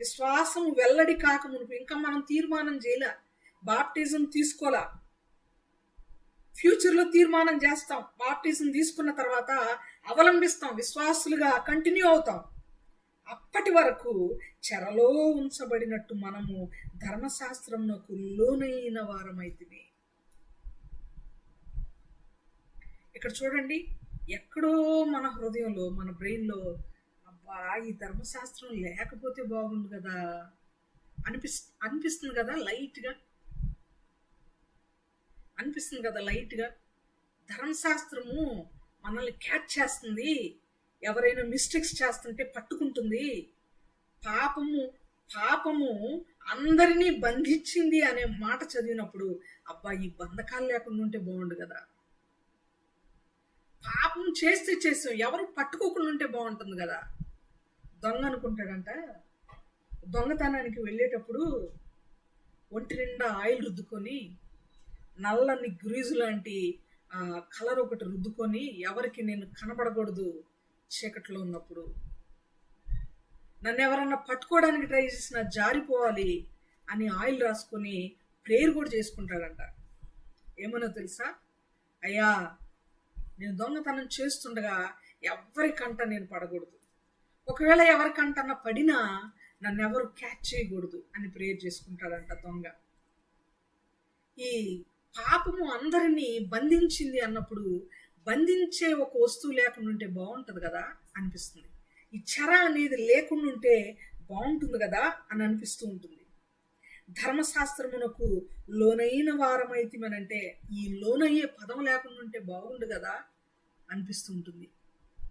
విశ్వాసము వెల్లడి కాక మునుపు, ఇంకా మనం తీర్మానం చేయలే, బాప్టిజం తీసుకోలే, ఫ్యూచర్లో తీర్మానం చేస్తాం. బాప్టిజం తీసుకున్న తర్వాత అవలంబిస్తాం, విశ్వాసులుగా కంటిన్యూ అవుతాం. అప్పటి వరకు చెరలో ఉంచబడినట్టు మనము ధర్మశాస్త్రమునకు లోనైన వారమైతిమి. ఇక్కడ చూడండి, ఎక్కడో మన హృదయంలో, మన బ్రెయిన్లో, అబ్బా ఈ ధర్మశాస్త్రం లేకపోతే బాగుండు కదా అనిపిస్తుంది కదా, లైట్గా ధర్మశాస్త్రము మనల్ని క్యాచ్ చేస్తుంది, ఎవరైనా మిస్టేక్స్ చేస్తుంటే పట్టుకుంటుంది, పాపము అందరినీ బంధించింది అనే మాట చదివినప్పుడు అబ్బా ఈ బంధకాలు లేకుండా ఉంటే బాగుండు కదా, పాపం చేస్తాం ఎవరు పట్టుకోకుండా ఉంటే బాగుంటుంది కదా. దొంగ అనుకుంటాడంట, దొంగతనానికి వెళ్ళేటప్పుడు ఒంటి నిండా ఆయిల్ రుద్దుకొని, నల్లని గ్రీజు లాంటి కలర్ ఒకటి రుద్దుకొని, ఎవరికి నేను కనబడకూడదు చీకట్లో ఉన్నప్పుడు, నన్ను ఎవరన్నా పట్టుకోవడానికి ట్రై చేసినా జారిపోవాలి అని ఆయిల్ రాసుకొని ప్రేయర్ కూడా చేసుకుంటాడంట. ఏమన్నా తెలుసా, అయ్యా నేను దొంగతనం చేస్తుండగా ఎవరికంట నేను పడకూడదు, ఒకవేళ ఎవరికంటన్నా పడినా నన్ను ఎవరు క్యాచ్ చేయకూడదు అని ప్రేయర్ చేసుకుంటాడంట దొంగ. ఈ పాపము అందరినీ బంధించింది అన్నప్పుడు, బంధించే ఒక వస్తువు లేకుండా ఉంటే బాగుంటుంది కదా అనిపిస్తుంది. ఈ చెర అనేది లేకుండా ఉంటే బాగుంటుంది కదా అని అనిపిస్తూ ఉంటుంది. ధర్మశాస్త్రమునకు లోనైన వారమైతిమనంటే, ఈ లోనయ్యే పదం లేకుండా ఉంటే బాగుండు కదా అనిపిస్తూ ఉంటుంది.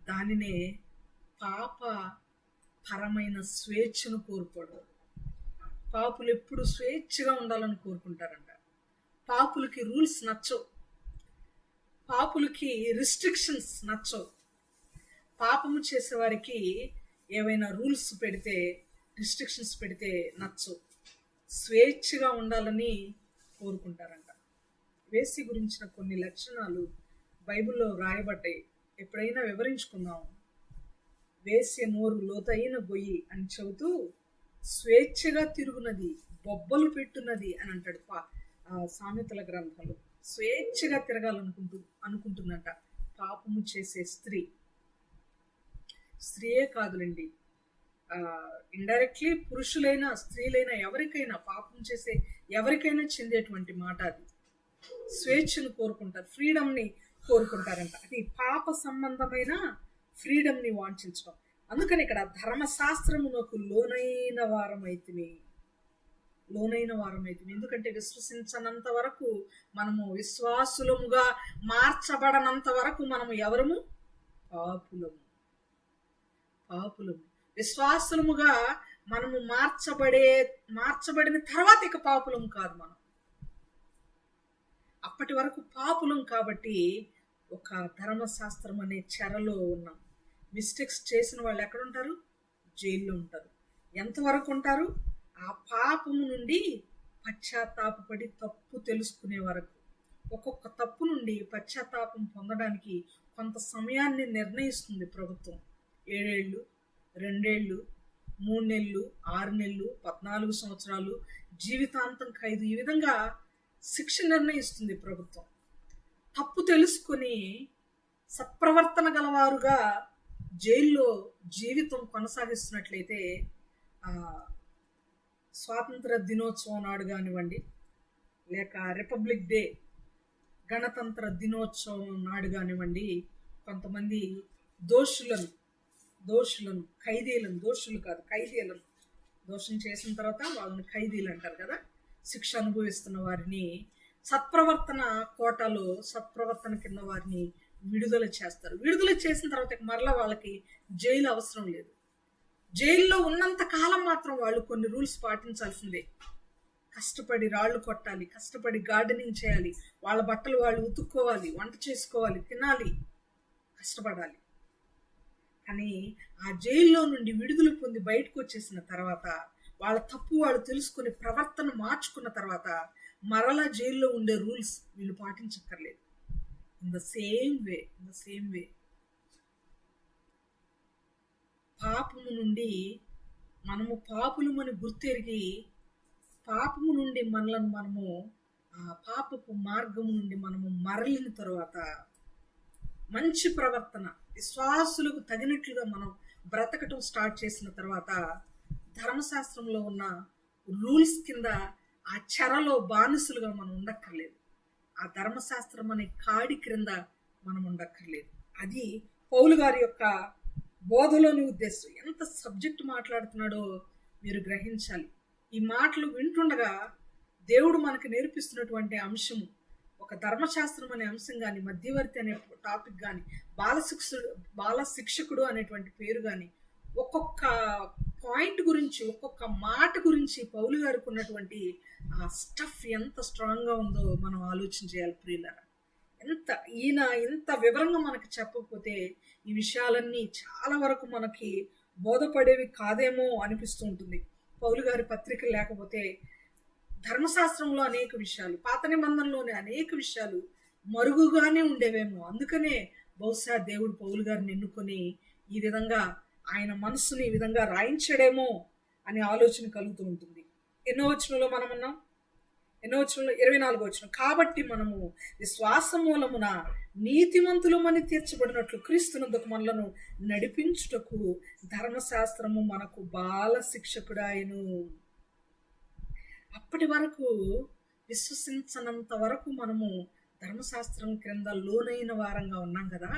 దానినే పాప పరమైన స్వేచ్ఛను కోరుకోవడం. పాపులు ఎప్పుడు స్వేచ్ఛగా ఉండాలని కోరుకుంటారంట. పాపులకి రూల్స్ నచ్చవు, పాపులకి రిస్ట్రిక్షన్స్ నచ్చవు. పాపము చేసేవారికి ఏవైనా రూల్స్ పెడితే, రిస్ట్రిక్షన్స్ పెడితే నచ్చవు. స్వేచ్ఛగా ఉండాలని కోరుకుంటారంట. వేసి గురించిన కొన్ని లక్షణాలు బైబిల్లో రాయబడ్డాయి, ఎప్పుడైనా వివరించుకుందాం. వేశ్య నోరు లోతైన గొయ్యి అని చెబుతూ స్వేచ్ఛగా తిరుగునది, బొబ్బలు పెట్టున్నది అని అంటాడు సామెతల గ్రంథంలో. స్వేచ్ఛగా అనుకుంటుందంట పాపము చేసే స్త్రీయే కాదులండి, ఇండైరెక్ట్లీ పురుషులైనా స్త్రీలైనా ఎవరికైనా, పాపం చేసే ఎవరికైనా చెందేటువంటి మాట అది. స్వేచ్ఛను కోరుకుంటారు, ఫ్రీడమ్ని కోరుకుంటారంట. అది పాప సంబంధమైన ఫ్రీడమ్ని వాంఛించడం. అందుకని ఇక్కడ ధర్మశాస్త్రమునకు లోనైన వారమైతిమి. ఎందుకంటే విశ్వసించనంత వరకు, మనము విశ్వాసులముగా మార్చబడనంత వరకు మనము ఎవరము? పాపులము. విశ్వాసులముగా మనము మార్చబడిన తర్వాత ఇక పాపులం కాదు మనం. అప్పటి వరకు పాపులం కాబట్టి ఒక ధర్మశాస్త్రం అనే చెరలో ఉన్నాం. మిస్టేక్స్ చేసిన వాళ్ళు ఎక్కడ ఉంటారు? జైల్లో ఉంటారు. ఎంతవరకు ఉంటారు? ఆ పాపము నుండి పశ్చాత్తాపపడి తప్పు తెలుసుకునే వరకు. ఒక్కొక్క తప్పు నుండి పశ్చాత్తాపం పొందడానికి కొంత సమయాన్ని నిర్ణయిస్తుంది ప్రభుత్వం. 7 ఏళ్ళు, 2 ఏళ్ళు, 3 నెలలు, 6 నెలలు, 14 సంవత్సరాలు, జీవితాంతం ఖైదు, ఈ విధంగా శిక్ష నిర్ణయిస్తుంది ప్రభుత్వం. తప్పు తెలుసుకొని సత్ప్రవర్తన గలవారుగా జైల్లో జీవితం కొనసాగిస్తున్నట్లయితే స్వాతంత్ర దినోత్సవం నాడు కానివ్వండి, లేక రిపబ్లిక్ డే గణతంత్ర దినోత్సవం నాడు కానివ్వండి, కొంతమంది దోషులను ఖైదీలను, దోషులు కాదు ఖైదీలను, దోషం చేసిన తర్వాత వాళ్ళని ఖైదీలు అంటారు కదా, శిక్ష అనుభవిస్తున్న వారిని సత్ప్రవర్తన కోటాలో సత్ప్రవర్తన కింద వారిని విడుదల చేస్తారు. విడుదల చేసిన తర్వాత మరలా వాళ్ళకి జైలు అవసరం లేదు. జైల్లో ఉన్నంత కాలం మాత్రం వాళ్ళు కొన్ని రూల్స్ పాటించాల్సిందే. కష్టపడి రాళ్ళు కొట్టాలి, కష్టపడి గార్డెనింగ్ చేయాలి, వాళ్ళ బట్టలు వాళ్ళు ఉతుక్కోవాలి, వంట చేసుకోవాలి, తినాలి, కష్టపడాలి. కానీ ఆ జైల్లో నుండి విడుదల పొంది బయటకు వచ్చేసిన తర్వాత వాళ్ళ తప్పు వాళ్ళు తెలుసుకుని ప్రవర్తన మార్చుకున్న తర్వాత మరలా జైల్లో ఉండే రూల్స్ వీళ్ళు పాటించక్కర్లేదు. ఇన్ ద సేమ్ వే పాపము నుండి మనము పాపులమని గుర్తెరిగి పాపము నుండి మనము ఆ పాపపు మార్గము నుండి మనము మరలిన తర్వాత మంచి ప్రవర్తన, విశ్వాసులకు తగినట్లుగా మనం బ్రతకటం స్టార్ట్ చేసిన తర్వాత ధర్మశాస్త్రంలో ఉన్న రూల్స్ కింద ఆ చెరలో బానిసలుగా మనం ఉండక్కర్లేదు. ఆ ధర్మశాస్త్రం అనే కాడి క్రింద మనం ఉండక్కర్లేదు. అది పౌలు గారి యొక్క బోధలోని ఉద్దేశం. ఎంత సబ్జెక్ట్ మాట్లాడుతున్నాడో మీరు గ్రహించాలి. ఈ మాటలు వింటుండగా దేవుడు మనకు నేర్పిస్తున్నటువంటి అంశము, ఒక ధర్మశాస్త్రం అనే అంశం కానీ, మధ్యవర్తి అనే టాపిక్ కానీ, బాల శిక్షకుడు అనేటువంటి పేరు కానీ, ఒక్కొక్క పాయింట్ గురించి, ఒక్కొక్క మాట గురించి పౌలు గారికి ఉన్నటువంటి ఆ స్టఫ్ ఎంత స్ట్రాంగ్గా ఉందో మనం ఆలోచన చేయాలి ప్రియులారా. ఈయన ఇంత వివరంగా మనకి చెప్పకపోతే ఈ విషయాలన్నీ చాలా వరకు మనకి బోధపడేవి కాదేమో అనిపిస్తూ ఉంటుంది. పౌలు గారి పత్రిక లేకపోతే ధర్మశాస్త్రంలో అనేక విషయాలు, పాత నిబంధనలోని అనేక విషయాలు మరుగుగానే ఉండేవేమో. అందుకనే బహుశా దేవుడు పౌలు గారిని ఎన్నుకొని ఈ విధంగా ఆయన మనస్సుని ఈ విధంగా రాయించడేమో అనే ఆలోచన కలుగుతూ ఉంటుంది. ఎన్నో వచనంలో మనం ఉన్నాం, 24వ వచనం, కాబట్టి మనము విశ్వాస మూలమున నీతిమంతులమని తీర్చబడినట్లు క్రీస్తునందుకు మనలను నడిపించుటకు ధర్మశాస్త్రము మనకు బాల శిక్షకుడాయను. అప్పటి వరకు విశ్వసించనంత వరకు మనము ధర్మశాస్త్రం క్రింద లోనైన వారంగా ఉన్నాం కదా,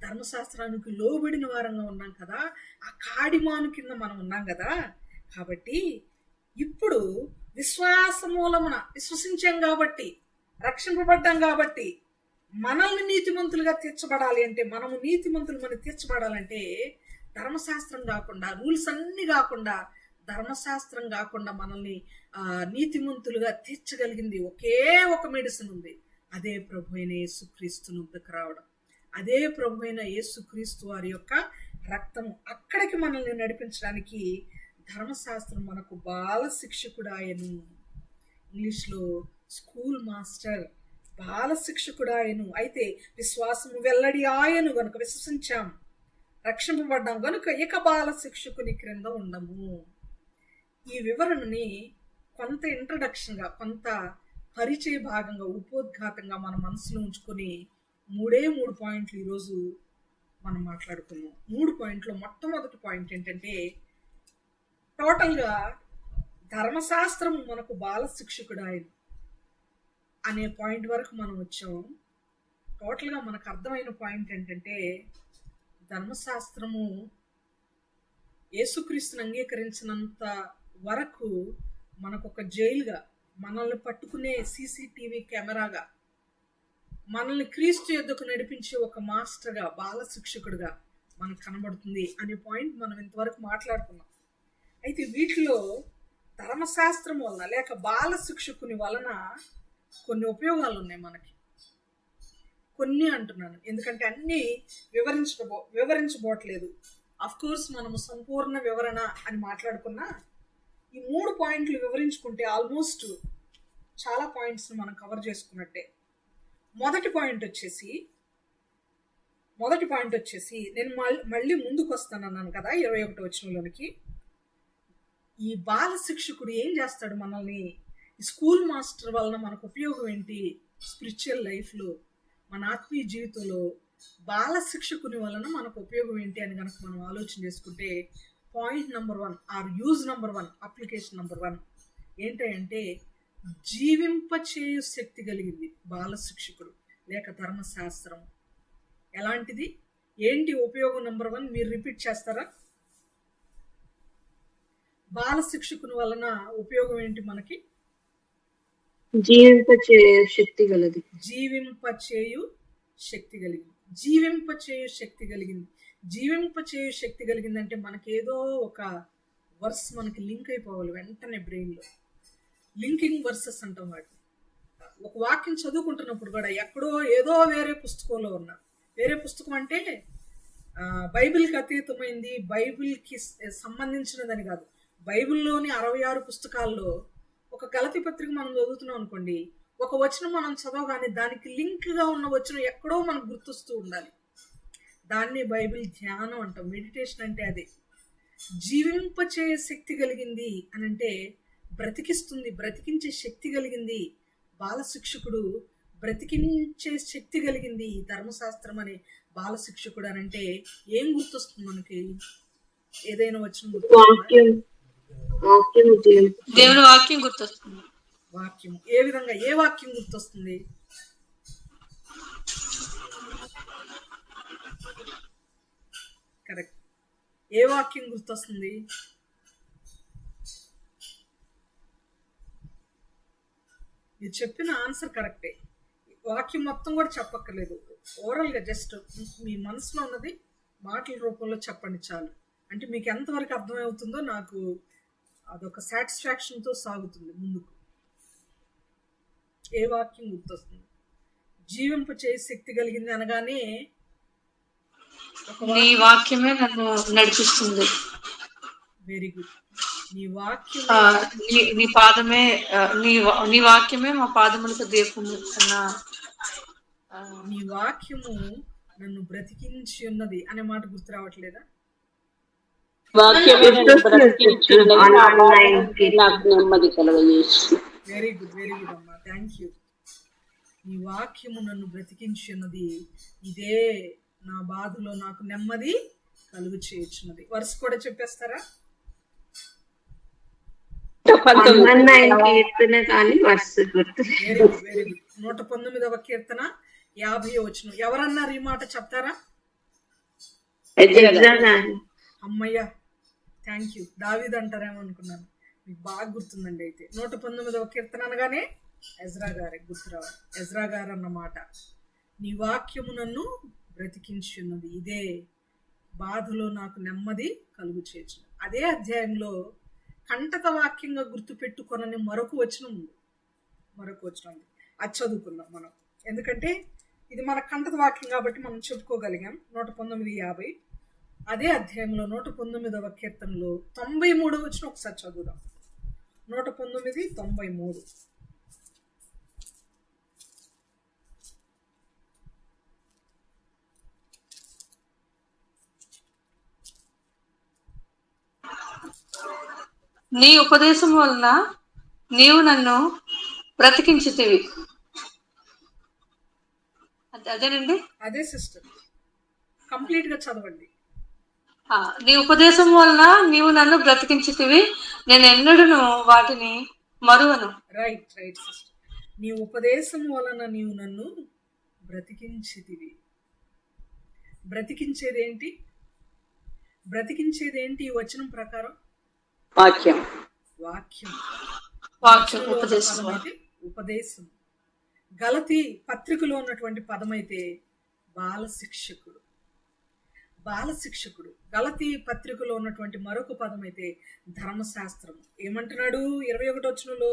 ధర్మశాస్త్రానికి లోబడిన వారంగా ఉన్నాం కదా, ఆ కాడిమాను కింద మనం ఉన్నాం కదా. కాబట్టి ఇప్పుడు విశ్వాస మూలమున విశ్వసించాం కాబట్టి, రక్షింపబడ్డాం కాబట్టి, మనల్ని నీతిమంతులుగా తీర్చబడాలి అంటే, మనము నీతిమంతులు మనం తీర్చబడాలంటే ధర్మశాస్త్రం కాకుండా, రూల్స్ అన్ని కాకుండా, ధర్మశాస్త్రం కాకుండా మనల్ని నీతిమంతులుగా తీర్చగలిగింది ఒకే ఒక మెడిసిన్ ఉంది. అదే ప్రభు అయిన యేసుక్రీస్తును వద్దకు రావడం, అదే ప్రభు అయిన యేసుక్రీస్తు వారి యొక్క రక్తము. అక్కడికి మనల్ని నడిపించడానికి ధర్మశాస్త్రం మనకు బాల శిక్షకుడాయను. ఇంగ్లీష్లో స్కూల్ మాస్టర్, బాల శిక్షకుడాయను. అయితే విశ్వాసము వెల్లడి ఆయను గనుక విశ్వసించాం, రక్షింపబడ్డాం గనుక ఇక బాల శిక్షకుని క్రింద ఉండము. ఈ వివరణని కొంత ఇంట్రడక్షన్గా, కొంత పరిచయ భాగంగా, ఉపోద్ఘాతంగా మన మనసులో ఉంచుకొని 3 పాయింట్లు ఈరోజు మనం మాట్లాడుకున్నాం. 3 పాయింట్లో మొట్టమొదటి పాయింట్ ఏంటంటే, టోటల్గా ధర్మశాస్త్రము మనకు బాల శిక్షకుడాయను అనే పాయింట్ వరకు మనం వచ్చాం. టోటల్గా మనకు అర్థమైన పాయింట్ ఏంటంటే, ధర్మశాస్త్రము యేసుక్రీస్తుని అంగీకరించినంత వరకు మనకు ఒక జైలుగా, మనల్ని పట్టుకునే సీసీటీవీ కెమెరాగా, మనల్ని క్రీస్తు యొద్దకు నడిపించే ఒక మాస్టర్గా, బాల శిక్షకుడుగా మనకు కనబడుతుంది అనే పాయింట్ మనం ఇంతవరకు మాట్లాడుకున్నాం. అయితే వీటిలో ధర్మశాస్త్రం వలన లేక బాల శిక్షకుని వలన కొన్ని ఉపయోగాలు ఉన్నాయి మనకి. కొన్ని అంటున్నాను, ఎందుకంటే అన్నీ వివరించబోట్లేదు. అఫ్ కోర్స్ మనము సంపూర్ణ వివరణ అని మాట్లాడుకున్నా ఈ 3 పాయింట్లు వివరించుకుంటే ఆల్మోస్ట్ చాలా పాయింట్స్ మనం కవర్ చేసుకున్నట్టే. మొదటి పాయింట్ వచ్చేసి నేను మళ్ళీ ముందుకు వస్తానన్నాను కదా 21వ వచనంలోనికి. ఈ బాల శిక్షకుడు ఏం చేస్తాడు మనల్ని, ఈ స్కూల్ మాస్టర్ వలన మనకు ఉపయోగం ఏంటి స్పిరిచువల్ లైఫ్లో, మన ఆత్మీయ జీవితంలో బాల శిక్షకుని వలన మనకు ఉపయోగం ఏంటి అని కనుక మనం ఆలోచన చేసుకుంటే point number 1 or use number 1, application number 1 ఏంటంటే జీవింపచేయు శక్తి కలిగింది బాల శిక్షకుడు లేక ధర్మశాస్త్రం. ఎలాంటిది, ఏంటి ఉపయోగం నెంబర్ 1 మీరు రిపీట్ చేస్తారా? బాల శిక్షకుని వలన ఉపయోగం ఏంటి మనకి? జీవింపచేయు శక్తి గలది. జీవింపచేయు శక్తి కలిగింది అంటే మనకేదో ఒక వర్స్ మనకి లింక్ అయిపోవాలి వెంటనే బ్రెయిన్లో. లింకింగ్ వర్సెస్ అంటాం వాటి. ఒక వాక్యం చదువుకుంటున్నప్పుడు కూడా ఎక్కడో ఏదో వేరే పుస్తకంలో ఉన్నా, వేరే పుస్తకం అంటే బైబిల్కి అతీతమైంది, బైబిల్కి సంబంధించినదని కాదు, బైబిల్లోని 66 పుస్తకాల్లో ఒక గలతీ పత్రిక మనం చదువుతున్నాం అనుకోండి, ఒక వచనం మనం చదవగానే దానికి లింక్గా ఉన్న వచనం ఎక్కడో మనకు గుర్తొస్తూ ఉండాలి. దాన్ని బైబిల్ ధ్యానం అంటాం, మెడిటేషన్ అంటే అదే. జీవింపచే శక్తి కలిగింది అని అంటే బ్రతికిస్తుంది, బ్రతికించే శక్తి కలిగింది. బాల శిక్షకుడు బ్రతికించే శక్తి కలిగింది ధర్మశాస్త్రం అనే బాల శిక్షకుడు అని అంటే ఏం గుర్తొస్తుంది మనకి? ఏదైనా వచనం దేవుని వాక్యం గుర్తొస్తుంది. వాక్యం ఏ విధంగా, ఏ వాక్యం గుర్తొస్తుంది? కరెక్ట్. ఏ వాక్యం గుర్తొస్తుంది? మీరు చెప్పిన ఆన్సర్ కరెక్టే. వాక్యం మొత్తం కూడా చెప్పక్కర్లేదు, ఓవరాల్గా జస్ట్ మీ మనసులో ఉన్నది మాటల రూపంలో చెప్పండి చాలు. అంటే మీకు ఎంతవరకు అర్థమవుతుందో నాకు అదొక సాటిస్ఫాక్షన్తో సాగుతుంది ముందుకు. ఏ వాక్యం గుర్తొస్తుంది? జీవింపచే శక్తి కలిగింది అనగానే నీ వాక్యమే నన్ను నడిపిస్తుంది. Very good. నీ వాక్యం, నీ పాదమే, నీ వాక్యమే మా పాదములకు దీపము అన్న. నీ వాక్యము నన్ను బ్రతికించి ఉన్నది అనే మాట గుర్తు రావట్లేదా? వెరీ గుడ్, వెరీ గుడ్ అమ్మా, థ్యాంక్ యూ. నీ వాక్యము నన్ను బ్రతికించి ఉన్నది, ఇదే నా బాధలో నాకు నెమ్మది కలుగు చేయుచున్నది. వర్స్ కూడా చెప్పేస్తారా? 119వ కీర్తన 50వ వచనం. ఎవరన్నారు ఈ మాట చెప్తారా? అమ్మయ్య, థ్యాంక్ యూ. దావీదు అంటారేమో అనుకున్నాను, మీకు బాగా గుర్తుందండి. అయితే 119వ కీర్తన అనగానే ఎజ్రా గారే గుర్తురావాలి. ఎజ్రా గారు అన్నమాట. నీ వాక్యము నన్ను బ్రతికించున్నది, ఇదే బాధలో నాకు నెమ్మది కలుగు చేర్చు. అదే అధ్యాయంలో కంటక వాక్యంగా గుర్తుపెట్టుకొనని మరొక వచనం ఉంది. అది చదువుకుందాం మనం, ఎందుకంటే ఇది మన కంటక వాక్యం కాబట్టి మనం చెప్పుకోగలిగాం. 119:50 అదే అధ్యాయంలో 119వ కీర్తనలో 93వ వచనం ఒకసారి చదువుదాం. 119:93. నీ ఉపదేశం వలన నీవు నన్ను బ్రతికించితివి. అదేనండి, అదే సిస్టర్, కంప్లీట్ గా చదవండి. నీ ఉపదేశం వలన నీవు నన్ను బ్రతికించితివి, నేను ఎన్నడూను వాటిని మరువను. Right right sister. నీ ఉపదేశం వలన నీవు నన్ను బ్రతికించితివి. బ్రతికించేదేంటి? ఈ వచనం ప్రకారం వాక్యం. ఉపదేశం. గలతీ పత్రికలో ఉన్నటువంటి పదమైతే బాల శిక్షకుడు. బాల శిక్షకుడు. గలతీ పత్రికలో ఉన్నటువంటి మరొక పదం అయితే ధర్మశాస్త్రం. ఏమంటున్నాడు 21వ వచనంలో?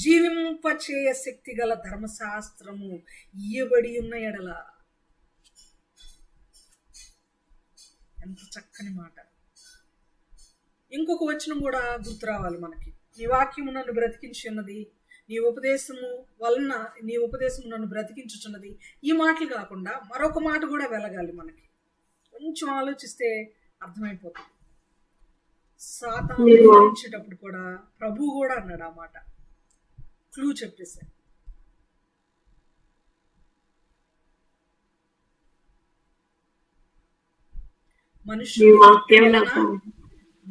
జీవింపచేయ శక్తి గల ధర్మశాస్త్రము ఇయ్యబడి ఉన్న ఎడల. ఎంత చక్కని మాట. ఇంకొక వచనం కూడా గుర్తు రావాలి మనకి. నీ వాక్యము నన్ను బ్రతికించి ఉన్నది, నీ ఉపదేశము నన్ను బ్రతికించుచున్నది. ఈ మాటలు కాకుండా మరొక మాట కూడా వెలగాలి మనకి. కొంచెం ఆలోచిస్తే అర్థమైపోతుంది. సాతాను నిర్వహించేటప్పుడు కూడా ప్రభు కూడా అన్నాడు ఆ మాట. క్లూ చెప్పేసా.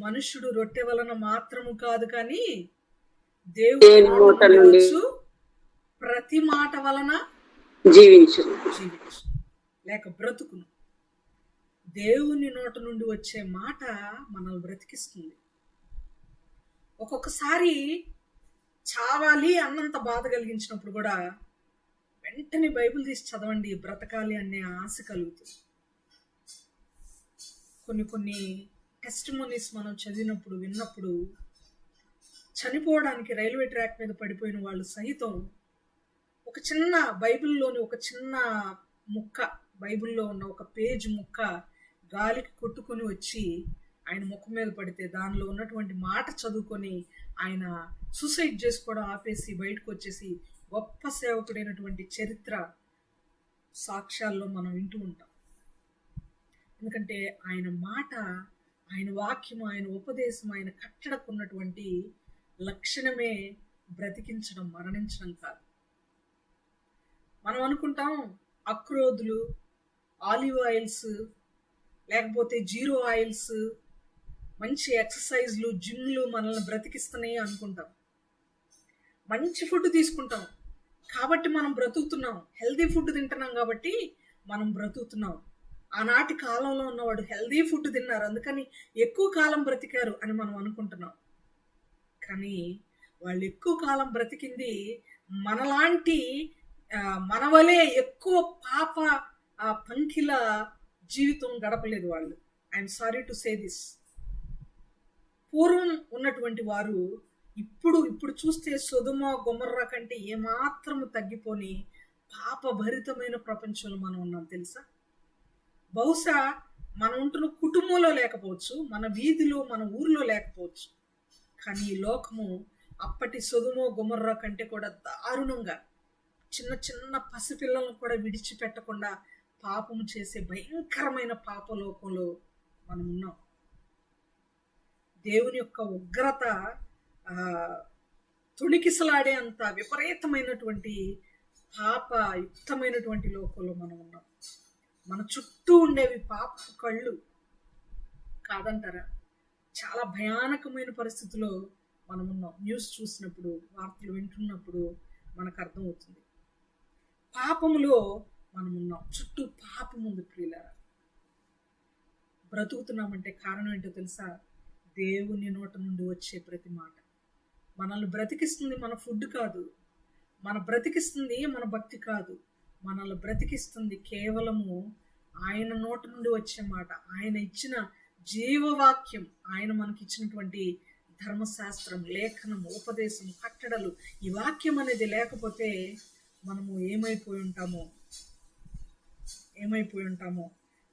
మనుష్యుడు రొట్టె వలన మాత్రము కాదు కానీ దేవుడు ప్రతి మాట వలన జీవించు లేక బ్రతుకును. దేవుని నోట నుండి వచ్చే మాట మనల్ని బ్రతికిస్తుంది. ఒక్కొక్కసారి చావాలి అన్నంత బాధ కలిగించినప్పుడు కూడా వెంటనే బైబిల్ తీసి చదవండి, బ్రతకాలి అనే ఆశ కలుగుతుంది. కొన్ని టెస్టిమోనీస్ మనం చదివినప్పుడు విన్నప్పుడు చనిపోవడానికి రైల్వే ట్రాక్ మీద పడిపోయిన వాళ్ళు సహితం ఒక చిన్న బైబిల్లోని ఒక చిన్న ముక్క, బైబిల్లో ఉన్న ఒక పేజ్ ముక్క గాలికి కొట్టుకొని వచ్చి ఆయన ముఖం మీద పడితే దానిలో ఉన్నటువంటి మాట చదువుకొని ఆయన సూసైడ్ చేసుకోవడం ఆపేసి బయటకు వచ్చేసి గొప్ప సేవకుడైనటువంటి చరిత్ర సాక్ష్యాల్లో మనం వింటూ ఉంటాం. ఎందుకంటే ఆయన మాట, ఆయన వాక్యం, ఆయన ఉపదేశం, ఆయన కట్టడకున్నటువంటి లక్షణమే బ్రతికించడం, మరణించడం కాదు. మనం అనుకుంటాం అక్రోదులు, ఆలివ్ ఆయిల్స్, లేకపోతే జీరో ఆయిల్స్, మంచి ఎక్సర్సైజ్లు, జిమ్లు మనల్ని బ్రతికిస్తున్నాయి అనుకుంటాం. మంచి ఫుడ్ తీసుకుంటాం కాబట్టి మనం బ్రతుకుతున్నాం. హెల్దీ ఫుడ్ తింటున్నాం కాబట్టి మనం బ్రతుకుతున్నాం. ఆనాటి కాలంలో ఉన్నవాడు హెల్దీ ఫుడ్ తిన్నారు, అందుకని ఎక్కువ కాలం బ్రతికారు అని మనం అనుకుంటున్నాం. కానీ వాళ్ళు ఎక్కువ కాలం బ్రతికింది మనలాంటి మనవలే ఎక్కువ పాప పంకిల జీవితం గడపలేదు వాళ్ళు. I'm sorry to say this. పూర్వం ఉన్నటువంటి వారు ఇప్పుడు చూస్తే సొదొమ గొమొర్రా కంటే ఏమాత్రము తగ్గిపోని పాప భరితమైన ప్రపంచంలో మనం ఉన్నాం తెలుసా. బహుశా మనం ఉంటున్న కుటుంబంలో లేకపోవచ్చు, మన వీధిలో, మన ఊరిలో లేకపోవచ్చు, కానీ ఈ లోకము అప్పటి సొదొమ గొమొర్రా కంటే కూడా దారుణంగా చిన్న చిన్న పసిపిల్లలను కూడా విడిచిపెట్టకుండా పాపము చేసే భయంకరమైన పాపలోకంలో మనం ఉన్నాం. దేవుని యొక్క ఉగ్రత తొణికిసలాడే అంత విపరీతమైనటువంటి పాపయుక్తమైనటువంటి లోకంలో మనం ఉన్నాం. మన చుట్టూ ఉండేవి పాప కళ్ళు కాదంటారా? చాలా భయానకమైన పరిస్థితిలో మనం ఉన్నాం. న్యూస్ చూసినప్పుడు, వార్తలు వింటున్నప్పుడు మనకు అర్థమవుతుంది. పాపములో మనం ఉన్నాం, చుట్టూ పాపం ఉంది. ప్రియులారా, బ్రతుకుతున్నామంటే కారణం ఏంటో తెలుసా? దేవుని నోట నుండి వచ్చే ప్రతి మాట మనల్ని బ్రతికిస్తుంది. మన ఫుడ్ కాదు, మన బ్రతికిస్తుంది మన భక్తి కాదు. మనల్ని బ్రతికిస్తుంది కేవలము ఆయన నోట నుండి వచ్చే మాట, ఆయన ఇచ్చిన జీవవాక్యం, ఆయన మనకి ఇచ్చినటువంటి ధర్మశాస్త్రం, లేఖనం, ఉపదేశం, కట్టడలు. ఈ వాక్యం అనేది లేకపోతే మనము ఏమైపోయి ఉంటామో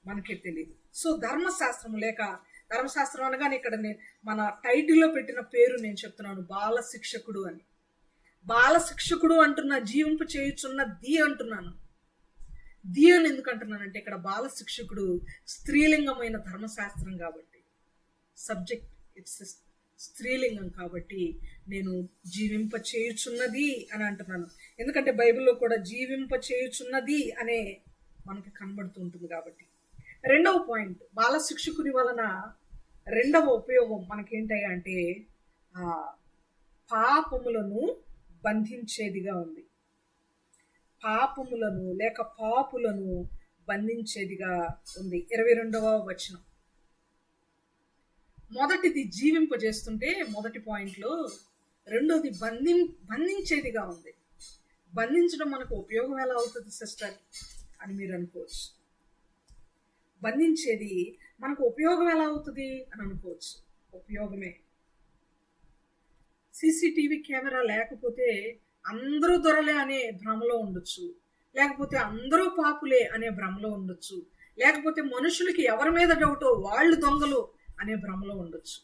మనకే తెలియదు. సో ధర్మశాస్త్రం లేక, ధర్మశాస్త్రం అనగానే ఇక్కడ మన టైటిల్లో పెట్టిన పేరు నేను చెప్తున్నాను, బాల శిక్షకుడు అని. బాల శిక్షకుడు అంటున్నా, జీవింపు చేయుచున్నది అంటున్నాను. ది అని ఎందుకు అంటున్నానంటే ఇక్కడ బాల శిక్షకుడు స్త్రీలింగమైన ధర్మశాస్త్రం కాబట్టి, సబ్జెక్ట్ ఇట్స్ స్త్రీలింగం కాబట్టి నేను జీవింప చేయుచున్నది అని అంటున్నాను. ఎందుకంటే బైబిల్లో కూడా జీవింప చేయుచున్నది అనే మనకి కనబడుతూ ఉంటుంది కాబట్టి. రెండవ పాయింట్, బాల శిక్షకుని వలన రెండవ ఉపయోగం మనకేంటయ్యా అంటే పాపములను బంధించేదిగా ఉంది. పాపములను లేక పాపులను బంధించేదిగా ఉంది. 22వ వచనం. మొదటిది జీవింపజేస్తుంటే మొదటి పాయింట్లో, రెండోది బంధించేదిగా ఉంది. బంధించడం మనకు ఉపయోగం ఎలా అవుతుంది సిస్టర్ అని మీరు అనుకోవచ్చు. బంధించేది మనకు ఉపయోగం ఎలా అవుతుంది అని అనుకోవచ్చు. ఉపయోగమే. సీసీటీవీ కెమెరా లేకపోతే అందరూ దొరలే అనే భ్రమలో ఉండొచ్చు, లేకపోతే అందరూ పాపులే అనే భ్రమలో ఉండొచ్చు, లేకపోతే మనుషులకి ఎవరి మీద డౌటో వాళ్ళు దొంగలు అనే భ్రమలో ఉండొచ్చు.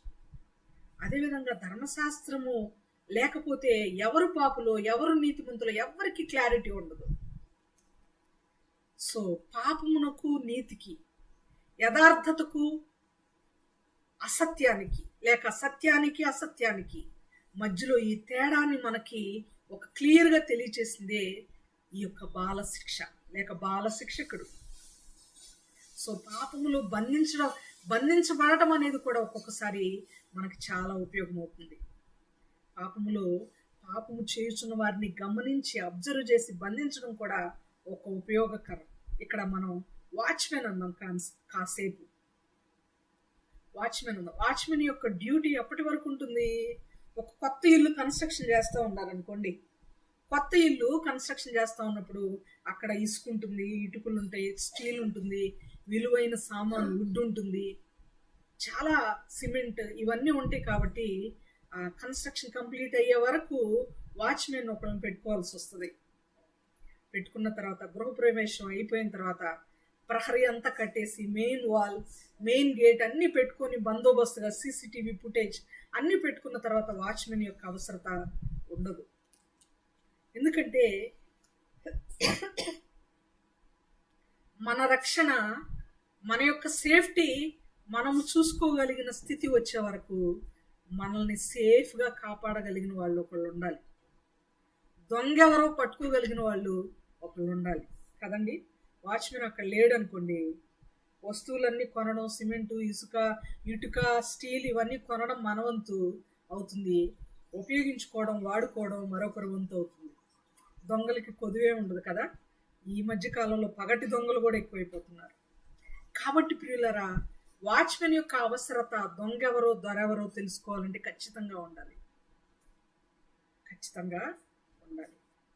అదేవిధంగా ధర్మశాస్త్రము లేకపోతే ఎవరు పాపులో ఎవరు నీతిమంతులో ఎవరికి క్లారిటీ ఉండదు. సో పాపమునకు నీతికి, యథార్థతకు అసత్యానికి, లేక సత్యానికి అసత్యానికి మధ్యలో ఈ తేడాన్ని మనకి ఒక క్లియర్గా తెలియచేసిందే ఈ యొక్క బాల శిక్ష లేక బాల శిక్షకుడు. సో పాపములో బంధించబడటం అనేది కూడా ఒక్కొక్కసారి మనకి చాలా ఉపయోగం అవుతుంది. పాపము చేయుచున్న వారిని గమనించి అబ్జర్వ్ చేసి బంధించడం కూడా ఒక ఉపయోగకరం. ఇక్కడ మనం వాచ్మెన్ అన్నాం కాసేపు. వాచ్మెన్ యొక్క డ్యూటీ ఎప్పటి వరకు ఉంటుంది? ఒక కొత్త ఇల్లు కన్స్ట్రక్షన్ చేస్తూ ఉన్నారనుకోండి. కొత్త ఇల్లు కన్స్ట్రక్షన్ చేస్తూ ఉన్నప్పుడు అక్కడ ఇసుక ఉంటుంది, ఇటుకలు ఉంటాయి, స్టీల్ ఉంటుంది, విలువైన సామాను వుడ్ ఉంటుంది, చాలా సిమెంట్ ఇవన్నీ ఉంటాయి. కాబట్టి ఆ కన్స్ట్రక్షన్ కంప్లీట్ అయ్యే వరకు వాచ్మెన్ ఒకళ్ళని పెట్టుకోవాల్సి వస్తుంది. పెట్టుకున్న తర్వాత గృహప్రవేశం అయిపోయిన తర్వాత ప్రహరీ అంతా కట్టేసి మెయిన్ గేట్ అన్ని పెట్టుకొని బందోబస్తుగా సీసీటీవీ ఫుటేజ్ అన్ని పెట్టుకున్న తర్వాత వాచ్మెన్ యొక్క అవసరత ఉండదు. ఎందుకంటే మన రక్షణ, మన యొక్క సేఫ్టీ మనము చూసుకోగలిగిన స్థితి వచ్చే వరకు మనల్ని సేఫ్గా కాపాడగలిగిన వాళ్ళు ఒకళ్ళు ఉండాలి. దొంగెవరో పట్టుకోగలిగిన వాళ్ళు ఒకళ్ళు ఉండాలి కదండి. వాచ్మెన్ అక్కడ లేడు అనుకోండి, వస్తువులన్నీ కొనడం, సిమెంటు, ఇటుక, స్టీల్ ఇవన్నీ కొనడం మన వంతు అవుతుంది, ఉపయోగించుకోవడం, వాడుకోవడం మరొకరి వంతు అవుతుంది. దొంగలకి కొదువే ఉండదు కదా. ఈ మధ్య కాలంలో పగటి దొంగలు కూడా ఎక్కువైపోతున్నారు. కాబట్టి ప్రియులరా, వాచ్మెన్ యొక్క అవసరత దొంగెవరో దొరెవరో తెలుసుకోవాలంటే ఖచ్చితంగా ఉండాలి.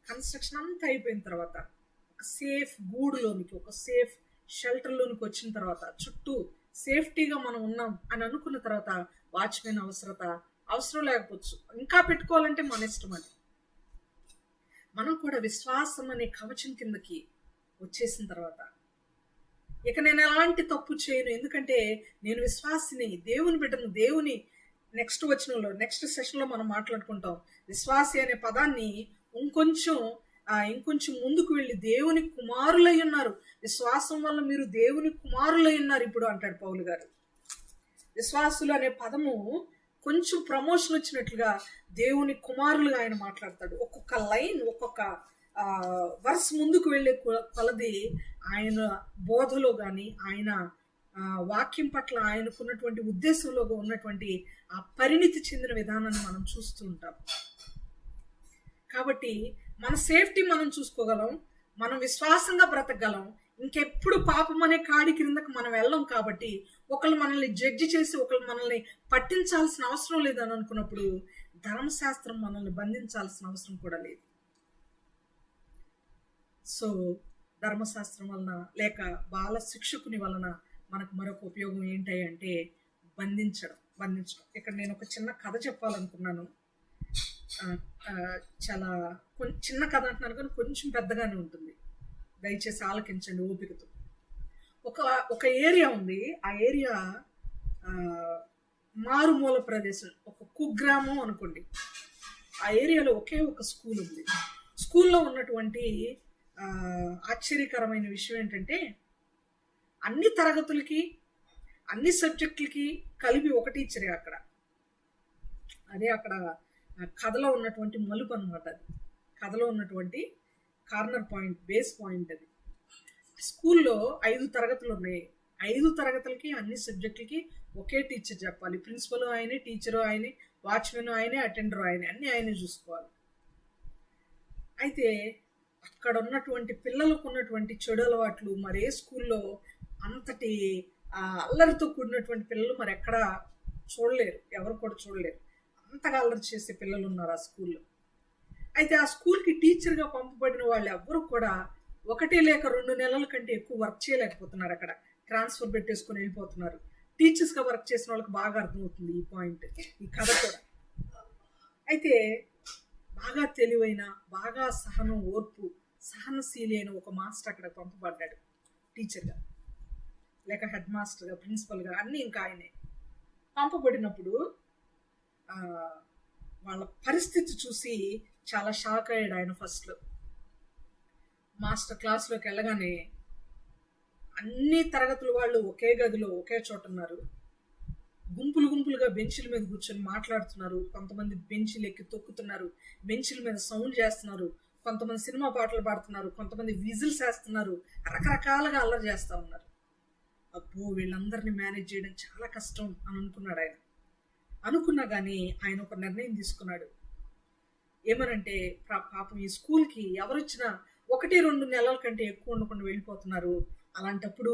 కన్స్ట్రక్షన్ అంతా అయిపోయిన తర్వాత ఒక సేఫ్ గూడులోనికి, ఒక సేఫ్ షెల్టర్లోనికి వచ్చిన తర్వాత, చుట్టూ సేఫ్టీగా మనం ఉన్నాం అని అనుకున్న తర్వాత వాచ్మెన్ అవసరం లేకపోవచ్చు, ఇంకా పెట్టుకోవాలంటే మన ఇష్టం. అది మనం కూడా విశ్వాసం అనే కవచం కిందకి వచ్చేసిన తర్వాత ఇక నేను ఎలాంటి తప్పు చేయను, ఎందుకంటే నేను విశ్వాసిని, దేవుని బిడ్డను. దేవుని నెక్స్ట్ సెషన్లో మనం మాట్లాడుకుంటాం. విశ్వాసి అనే పదాన్ని ఇంకొంచెం ముందుకు వెళ్ళి దేవుని కుమారులై ఉన్నారు, విశ్వాసం వల్ల మీరు దేవుని కుమారులై ఉన్నారు ఇప్పుడు అంటాడు పౌలు గారు. విశ్వాసులు అనే పదము కొంచెం ప్రమోషన్ వచ్చినట్లుగా దేవుని కుమారులుగా ఆయన మాట్లాడతాడు. ఒక్కొక్క లైన్, ఒక్కొక్క వర్స్ ముందుకు వెళ్ళే కొలది ఆయన బోధలో కానీ, ఆయన వాక్యం పట్ల ఆయనకున్నటువంటి ఉద్దేశంలో ఉన్నటువంటి ఆ పరిణితి చెందిన విధానాన్ని మనం చూస్తూ ఉంటాం. కాబట్టి మన సేఫ్టీ మనం చూసుకోగలం, మనం విశ్వాసంగా బ్రతకగలం. ఇంకెప్పుడు పాపం అనే కాడి క్రిందకు మనం వెళ్ళం. కాబట్టి ఒకళ్ళు మనల్ని జడ్జి చేసి ఒకళ్ళు మనల్ని పట్టించాల్సిన అవసరం లేదని అనుకున్నప్పుడు ధర్మశాస్త్రం మనల్ని బంధించాల్సిన అవసరం కూడా లేదు. సో ధర్మశాస్త్రం వలన లేక బాల శిక్షకుని వలన మనకు మరొక ఉపయోగం ఏంటి అంటే బంధించడం. ఇక్కడ నేను ఒక చిన్న కథ చెప్పాలనుకున్నాను. చాలా చిన్న కథ అంటున్నాను కానీ కొంచెం పెద్దగానే ఉంటుంది, దయచేసి ఆలకించండి ఓపికతో. ఒక ఏరియా ఉంది. ఆ ఏరియా మారుమూల ప్రదేశం, ఒక కుగ్రామం అనుకోండి. ఆ ఏరియాలో ఒకే ఒక స్కూల్ ఉంది. స్కూల్లో ఉన్నటువంటి ఆశ్చర్యకరమైన విషయం ఏంటంటే అన్ని తరగతులకి, అన్ని సబ్జెక్టులకి కలిపి ఒక టీచరే అక్కడ. అదే అక్కడ కథలో ఉన్నటువంటి మలుపు అనమాట. అది కథలో ఉన్నటువంటి కార్నర్ పాయింట్, బేస్ పాయింట్. అది స్కూల్లో 5 తరగతులు ఉన్నాయి. 5 తరగతులకి అన్ని సబ్జెక్టులకి ఒకే టీచర్ చెప్పాలి. ప్రిన్సిపల్ ఆయనే, టీచరు ఆయనే, వాచ్మెన్ ఆయనే, అటెండర్ ఆయనే, అన్నీ ఆయనే చూసుకోవాలి. అయితే అక్కడ ఉన్నటువంటి పిల్లలకు ఉన్నటువంటి చెడు అలవాట్లు మరే స్కూల్లో అంతటి అల్లరితో కూడినటువంటి పిల్లలు మరి ఎక్కడా చూడలేరు, ఎవరు కూడా చూడలేరు. అంతగా అల్లరి చేసే పిల్లలు ఉన్నారు ఆ స్కూల్లో. అయితే ఆ స్కూల్కి టీచర్గా పంపబడిన వాళ్ళు ఎవ్వరూ కూడా 1 లేక 2 నెలల కంటే ఎక్కువ వర్క్ చేయలేకపోతున్నారు అక్కడ ట్రాన్స్ఫర్ పెట్టేసుకొని వెళ్ళిపోతున్నారు. టీచర్స్గా వర్క్ చేసిన వాళ్ళకి బాగా అర్థమవుతుంది ఈ పాయింట్, ఈ కథ కూడా. అయితే బాగా తెలివైన, బాగా సహనం, ఓర్పు, సహనశీలి అయిన ఒక మాస్టర్ అక్కడ పంపబడ్డాడు టీచర్గా, లేక హెడ్ మాస్టర్గా, ప్రిన్సిపల్గా, అన్నీ ఇంకా ఆయనే. పంపబడినప్పుడు వాళ్ళ పరిస్థితి చూసి చాలా షాక్ అయ్యాడు ఆయన. ఫస్ట్లో మాస్టర్ క్లాస్లోకి వెళ్ళగానే అన్ని తరగతుల వాళ్ళు ఒకే గదిలో ఒకే చోట ఉన్నారు. గుంపులు గుంపులుగా బెంచ్ల మీద కూర్చొని మాట్లాడుతున్నారు. కొంతమంది బెంచ్లు ఎక్కి తొక్కుతున్నారు, బెంచ్ల మీద సౌండ్ చేస్తున్నారు, కొంతమంది సినిమా పాటలు పాడుతున్నారు, కొంతమంది విజిల్స్ వేస్తున్నారు, రకరకాలుగా అల్లరి చేస్తూ ఉన్నారు. అబ్బో, వీళ్ళందరినీ మేనేజ్ చేయడం చాలా కష్టం అని అనుకున్నాడు ఆయన. అనుకున్నా కానీ ఆయన ఒక నిర్ణయం తీసుకున్నాడు. ఏమనంటే, పాపం ఈ స్కూల్కి ఎవరొచ్చినా 1-2 నెలల కంటే ఎక్కువ ఉండకుండా వెళ్ళిపోతున్నారు. అలాంటప్పుడు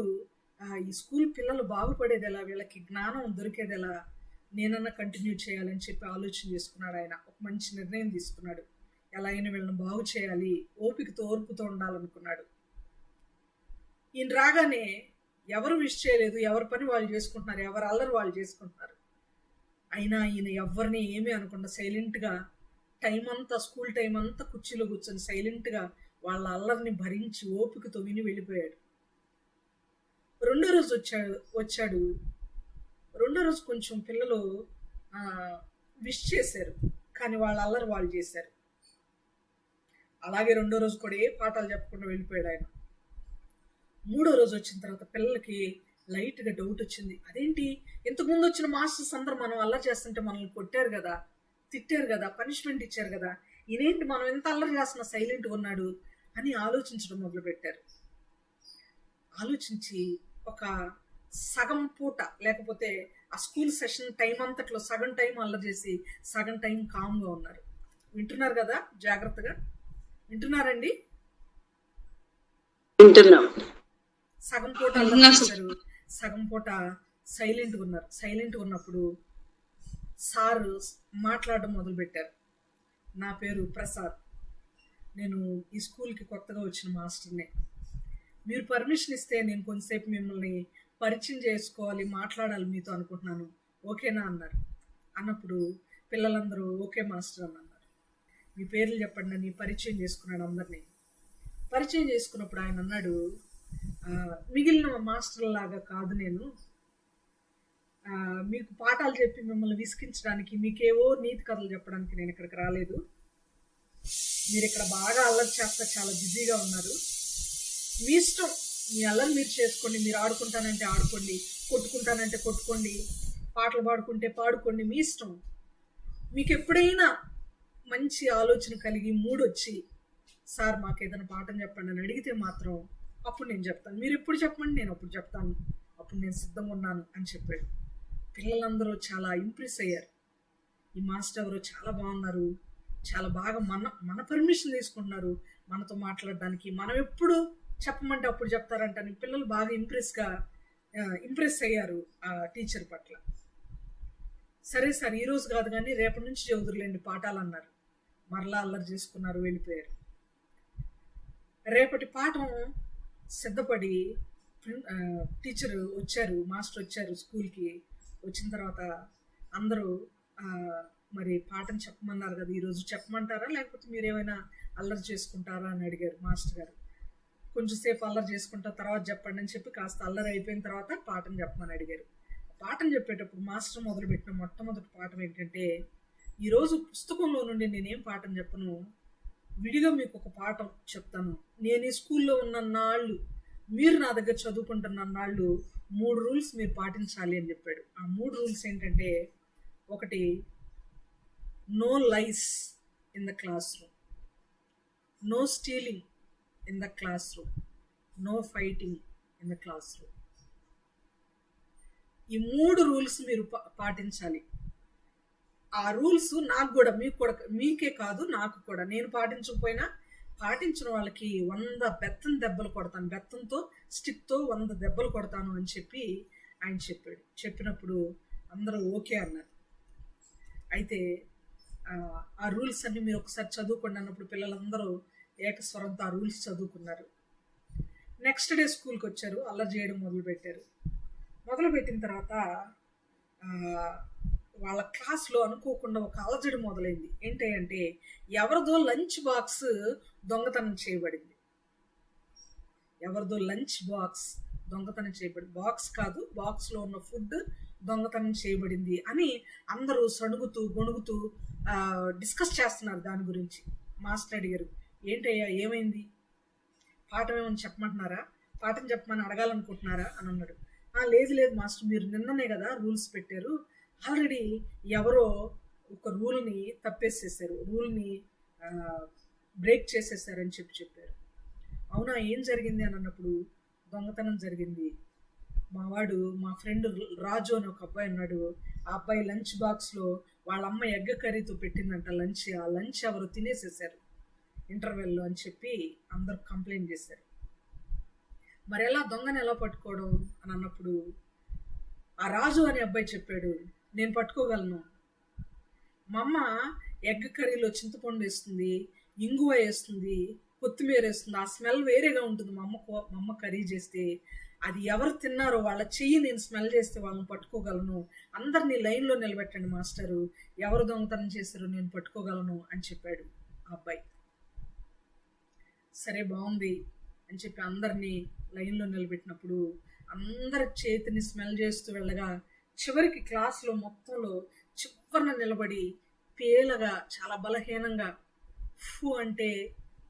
ఈ స్కూల్ పిల్లలు బాగుపడేది ఎలా, వీళ్ళకి జ్ఞానం దొరికేది ఎలా, నేనన్నా కంటిన్యూ చేయాలని చెప్పి ఆలోచన చేసుకున్నాడు ఆయన. ఒక మంచి నిర్ణయం తీసుకున్నాడు. ఎలా అయినా వీళ్ళని బాగు చేయాలి, ఓపికతో ఓర్పుతో ఉండాలనుకున్నాడు. ఈయన రాగానే ఎవరు విష్ చేయలేదు, ఎవరి పని వాళ్ళు చేసుకుంటున్నారు, ఎవరు అల్లరి వాళ్ళు చేసుకుంటున్నారు. అయినా ఈయన ఎవరిని ఏమీ అనకుండా సైలెంట్గా స్కూల్ టైం అంతా కుర్చీలో కూర్చొని సైలెంట్గా వాళ్ళ అల్లరిని భరించి ఓపికతో విని వెళ్ళిపోయాడు. రెండో రోజు వచ్చాడు. రెండో రోజు కొంచెం పిల్లలు విష్ చేశారు, కానీ వాళ్ళ అల్లరి వాళ్ళు చేశారు. అలాగే రెండో రోజు కూడా ఏ పాఠాలు చెప్పకుండా వెళ్ళిపోయాడు ఆయన. మూడో రోజు వచ్చిన తర్వాత పిల్లలకి లైట్గా డౌట్ వచ్చింది. అదేంటి, ఇంతకుముందు వచ్చిన మాస్టర్స్ అందరూ మనం అల్లరి చేస్తుంటే మనల్ని కొట్టారు కదా, తిట్టారు కదా, పనిష్మెంట్ ఇచ్చారు కదా, ఈయనేంటి మనం ఎంత అల్లరి చేస్తున్నా సైలెంట్గా ఉన్నాడు అని ఆలోచించడం మొదలుపెట్టారు. ఆలోచించి ఒక సగం పూట, లేకపోతే ఆ స్కూల్ సెషన్ టైం అంతట్లో సగం టైం అల్లరి చేసి సగం టైం కామ్గా ఉన్నారు. వింటున్నారు కదా, జాగ్రత్తగా వింటున్నారండి? వింటున్నాం. సగం పూట అల్లరి చేశారు, సగం పూట సైలెంట్గా ఉన్నారు. సైలెంట్గా ఉన్నప్పుడు సారు మాట్లాడడం మొదలుపెట్టారు. నా పేరు ప్రసాద్, నేను ఈ స్కూల్కి కొత్తగా వచ్చిన మాస్టర్నే. మీరు పర్మిషన్ ఇస్తే నేను కొంతసేపు మిమ్మల్ని పరిచయం చేసుకోవాలి, మాట్లాడాలి మీతో అనుకుంటున్నాను, ఓకేనా అన్నారు. అన్నప్పుడు పిల్లలందరూ ఓకే మాస్టర్ అని అన్నారు. మీ పేర్లు చెప్పండి అని పరిచయం చేసుకున్నాడు అందరినీ. పరిచయం చేసుకున్నప్పుడు ఆయన అన్నాడు, మిగిలిన మాస్టర్లాగా కాదు నేను, మీకు పాఠాలు చెప్పి మిమ్మల్ని విసిగించడానికి, మీకేవో నీతి కథలు చెప్పడానికి నేను ఇక్కడికి రాలేదు. మీరు ఇక్కడ బాగా అల్లరి చేస్తా చాలా బిజీగా ఉన్నారు, మీ ఇష్టం, మీ అల్లరి మీరు చేసుకోండి, మీరు ఆడుకుంటానంటే ఆడుకోండి, కొట్టుకుంటానంటే కొట్టుకోండి, పాటలు పాడుకుంటే పాడుకోండి, మీ ఇష్టం. మీకు ఎప్పుడైనా మంచి ఆలోచన కలిగి మూడొచ్చి సార్ మాకు ఏదైనా పాఠం చెప్పండి అని అడిగితే మాత్రం అప్పుడు నేను చెప్తాను, మీరు ఎప్పుడు చెప్పండి నేను అప్పుడు చెప్తాను, అప్పుడు నేను సిద్ధంగా ఉన్నాను అని చెప్పాడు. పిల్లలందరూ చాలా ఇంప్రెస్ అయ్యారు. ఈ మాస్టర్ ఎవరో చాలా బాగున్నారు, చాలా బాగా మన పర్మిషన్ తీసుకుంటున్నారు మనతో మాట్లాడడానికి, మనం ఎప్పుడు చెప్పమంటే అప్పుడు చెప్తారంటని పిల్లలు బాగా ఇంప్రెస్ అయ్యారు ఆ టీచర్ పట్ల. సరే సార్ ఈరోజు కాదు కానీ రేపటి నుంచి చదువుతులేండి పాఠాలు అన్నారు. మరలా అల్లరి చేసుకున్నారు, వెళ్ళిపోయారు. రేపటి పాఠం సిద్ధపడి టీచర్ వచ్చారు, మాస్టర్ వచ్చారు స్కూల్కి. వచ్చిన తర్వాత అందరూ మరి పాఠం చెప్పమన్నారు కదా, ఈరోజు చెప్పమంటారా లేకపోతే మీరు ఏమైనా అల్లరి చేసుకుంటారా అని అడిగారు మాస్టర్ గారు. కొంచెం సేపు అల్లరి చేసుకుంటా తర్వాత చెప్పండి అని చెప్పి కాస్త అల్లరి అయిపోయిన తర్వాత పాఠం చెప్పమని అడిగారు. పాఠం చెప్పేటప్పుడు మాస్టర్ మొదలుపెట్టిన మొట్టమొదటి పాఠం ఏంటంటే, ఈరోజు పుస్తకంలో నుండి నేనేం పాఠం చెప్పను, విడిగా మీకు ఒక పాఠం చెప్తాను. నేను ఈ స్కూల్లో ఉన్న నాళ్ళు, మీరు నా దగ్గర చదువుకుంటున్న నాళ్ళు 3 రూల్స్ మీరు పాటించాలి అని చెప్పాడు. ఆ 3 రూల్స్ ఏంటంటే, ఒకటి, no lies in the classroom, no stealing in the classroom, no fighting in the classroom. ఈ 3 రూల్స్ మీరు పాటించాలి. ఆ రూల్స్ నాకు కూడా, మీకు కూడా, మీకే కాదు నాకు కూడా, నేను పాటించకపోయినా పాటించిన వాళ్ళకి 100 బెత్తం దెబ్బలు కొడతాను, బెత్తంతో స్టిక్తో 100 దెబ్బలు కొడతాను అని చెప్పి ఆయన చెప్పాడు. చెప్పినప్పుడు అందరూ ఓకే అన్నారు. అయితే ఆ రూల్స్ అన్ని మీరు ఒకసారి చదువుకోండి అన్నప్పుడు పిల్లలందరూ ఏకస్వరంతో ఆ రూల్స్ చదువుకున్నారు. నెక్స్ట్ డే స్కూల్కి వచ్చారు, అల్లరి చేయడం మొదలుపెట్టిన తర్వాత వాళ్ళ క్లాస్లో అనుకోకుండా ఒక అలజడి మొదలైంది. ఏంటంటే ఎవరిదో లంచ్ బాక్స్ దొంగతనం చేయబడింది. బాక్స్ కాదు, బాక్స్లో ఉన్న ఫుడ్ దొంగతనం చేయబడింది అని అందరూ సణుగుతూ గొణుగుతూ డిస్కస్ చేస్తున్నారు. దాని గురించి మాస్టర్ అడిగారు, ఏంటయ్యా ఏమైంది, పాఠం ఏమని చెప్పమంటున్నారా, పాఠం చెప్పమని అడగాలనుకుంటున్నారా అని అన్నాడు. లేదు మాస్టర్, మీరు నిన్ననే కదా రూల్స్ పెట్టారు, ఆల్రెడీ ఎవరో ఒక రూల్ని తప్పేసేసారు, రూల్ని బ్రేక్ చేసేసారని చెప్పారు. అవునా, ఏం జరిగింది అని అన్నప్పుడు, దొంగతనం జరిగింది, మా ఫ్రెండ్ రాజు అని ఒక అబ్బాయి ఉన్నాడు, ఆ అబ్బాయి లంచ్ బాక్స్లో వాళ్ళ అమ్మ ఎగ్గ కర్రీతో పెట్టిందంట లంచ్, ఆ లంచ్ ఎవరు తినేసేసారు ఇంటర్వెల్లో అని చెప్పి అందరు కంప్లైంట్ చేశారు. మరి ఎలా దొంగని ఎలా పట్టుకోవడం అని అన్నప్పుడు ఆ రాజు అనే అబ్బాయి చెప్పాడు, నేను పట్టుకోగలను, మా అమ్మ ఎగ్ కర్రీలో చింతపండు వేస్తుంది, ఇంగువ వేస్తుంది, కొత్తిమీర వేస్తుంది, ఆ స్మెల్ వేరేగా ఉంటుంది. మా అమ్మ కర్రీ చేస్తే అది ఎవరు తిన్నారో వాళ్ళ చెయ్యి నేను స్మెల్ చేస్తే వాళ్ళని పట్టుకోగలను, అందరినీ లైన్లో నిలబెట్టండి మాస్టరు, ఎవరు దొంగతనం చేశారో నేను పట్టుకోగలను అని చెప్పాడు ఆ అబ్బాయి. సరే బాగుంది అని చెప్పి అందరినీ లైన్లో నిలబెట్టినప్పుడు అందరి చేతిని స్మెల్ చేస్తూ వెళ్ళగా చివరికి క్లాస్లో మొత్తంలో చివరిన నిలబడి పేలగా చాలా బలహీనంగా ఫు అంటే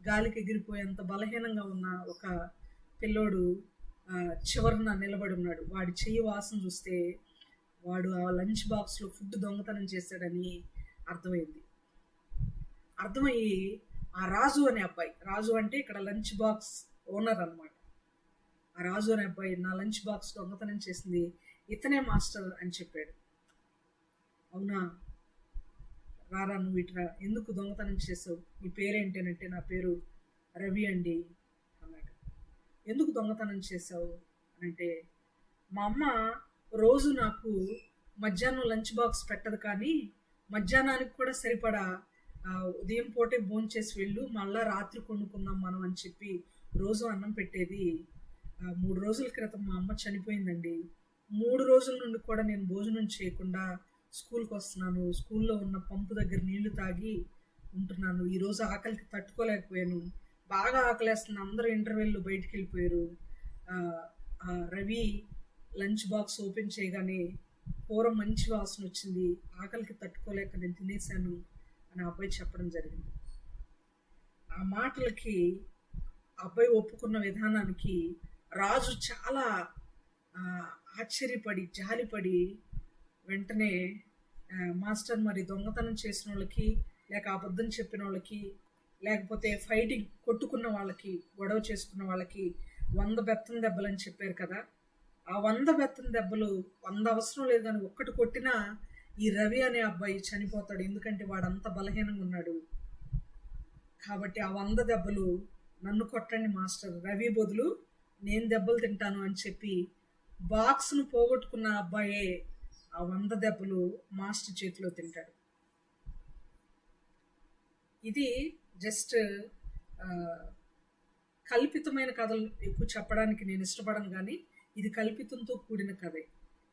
గాలికి ఎగిరిపోయేంత బలహీనంగా ఉన్న ఒక పిల్లోడు చివరిన నిలబడి ఉన్నాడు. వాడి చెయ్యి వాసన చూస్తే వాడు ఆ లంచ్ బాక్స్లో ఫుడ్ దొంగతనం చేశాడని అర్థమయ్యి ఆ రాజు అనే అబ్బాయి, రాజు అంటే ఇక్కడ లంచ్ బాక్స్ ఓనర్ అన్నమాట, ఆ రాజు అనే అబ్బాయి నా లంచ్ బాక్స్ దొంగతనం చేసింది ఇతనే మాస్టర్ అని చెప్పాడు. అవునా, రారా నువ్వు ఇట్రా, ఎందుకు దొంగతనం చేసావు, నీ పేరేంటేనంటే నా పేరు రవి అండి అన్నాడు. ఎందుకు దొంగతనం చేసావు అని అంటే, మా అమ్మ రోజు నాకు మధ్యాహ్నం లంచ్ బాక్స్ పెట్టదు, కానీ మధ్యాహ్నానికి కూడా సరిపడా ఉదయం పూటే భోంచేసి వెళ్ళు, మళ్ళా రాత్రి కొనుక్కుందాం మనం అని చెప్పి రోజు అన్నం పెట్టేది. 3 రోజుల క్రితం మా అమ్మ చనిపోయిందండి, 3 రోజుల నుండి కూడా నేను భోజనం చేయకుండా స్కూల్కి వస్తున్నాను, స్కూల్లో ఉన్న పంపు దగ్గర నీళ్లు తాగి ఉంటున్నాను, ఈరోజు ఆకలికి తట్టుకోలేకపోయాను, బాగా ఆకలేస్తుంది, అందరూ ఇంటర్వెల్లో బయటికి వెళ్ళిపోయారు, రవి లంచ్ బాక్స్ ఓపెన్ చేయగానే కూర మంచి వాసన వచ్చింది, ఆకలికి తట్టుకోలేక నేను తినేశాను అని ఆ అబ్బాయి చెప్పడం జరిగింది. ఆ మాటలకి అబ్బాయి ఒప్పుకున్న విధానానికి రాజు చాలా ఆశ్చర్యపడి జాలిపడి వెంటనే మాస్టర్, మరి దొంగతనం చేసిన వాళ్ళకి లేక అబద్ధం చెప్పిన వాళ్ళకి లేకపోతే ఫైటింగ్ కొట్టుకున్న వాళ్ళకి గొడవ చేసుకున్న వాళ్ళకి 100 బెత్తం దెబ్బలు అని చెప్పారు కదా, ఆ 100 బెత్తం దెబ్బలు 100 అవసరం లేదు కానీ ఒక్కటి కొట్టినా ఈ రవి అనే అబ్బాయి చనిపోతాడు, ఎందుకంటే వాడంత బలహీనంగా ఉన్నాడు, కాబట్టి ఆ 100 దెబ్బలు నన్ను కొట్టండి మాస్టర్, రవి బదులు నేను దెబ్బలు తింటాను అని చెప్పి బాక్స్ను పోగొట్టుకున్న అబ్బాయే ఆ 100 దెబ్బలు మాస్టర్ చేతిలో తింటాడు. ఇది జస్ట్ కల్పితమైన కథలు ఎక్కువ చెప్పడానికి నేను ఇష్టపడను, కానీ ఇది కల్పితంతో కూడిన కథే,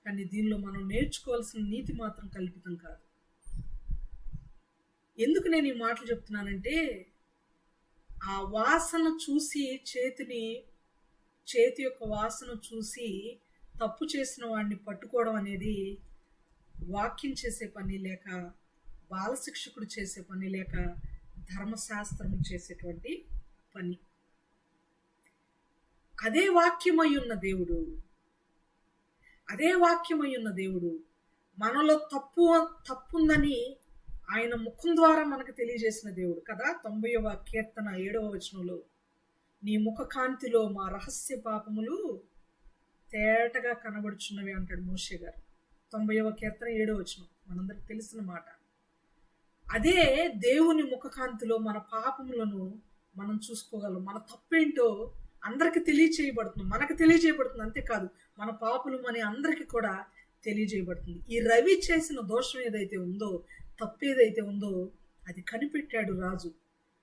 కానీ దీనిలో మనం నేర్చుకోవాల్సిన నీతి మాత్రం కల్పితం కాదు. ఎందుకు నేను ఈ మాటలు చెప్తున్నానంటే, ఆ వాసన చూసి చేతి యొక్క వాసన చూసి తప్పు చేసిన వాడిని పట్టుకోవడం అనేది వాక్యం చేసే పని లేక బాలశిక్షకుడు చేసే పని లేక ధర్మశాస్త్రం చేసేటువంటి పని. అదే వాక్యమై ఉన్న దేవుడు మనలో తప్పుందని ఆయన ముఖం ద్వారా మనకు తెలియజేసిన దేవుడు కదా. 90వ కీర్తన 7వ వచనంలో, నీ ముఖ కాంతిలో మా రహస్య పాపములు తేటగా కనబడుచున్నవి అంటాడు మోషే గారు. 90వ కీర్తన 7వ వచనం మనందరికి తెలిసిన మాట. అదే దేవుని ముఖకాంతిలో మన పాపములను మనం చూసుకోగలం, మన తప్పేంటో అందరికి తెలియచేయబడుతుంది, మనకు తెలియజేయబడుతుంది. అంతేకాదు మన పాపులు అని అందరికీ కూడా తెలియజేయబడుతుంది. ఈ రవి చేసిన దోషం ఏదైతే ఉందో, తప్పు ఏదైతే ఉందో అది కనిపెట్టాడు రాజు,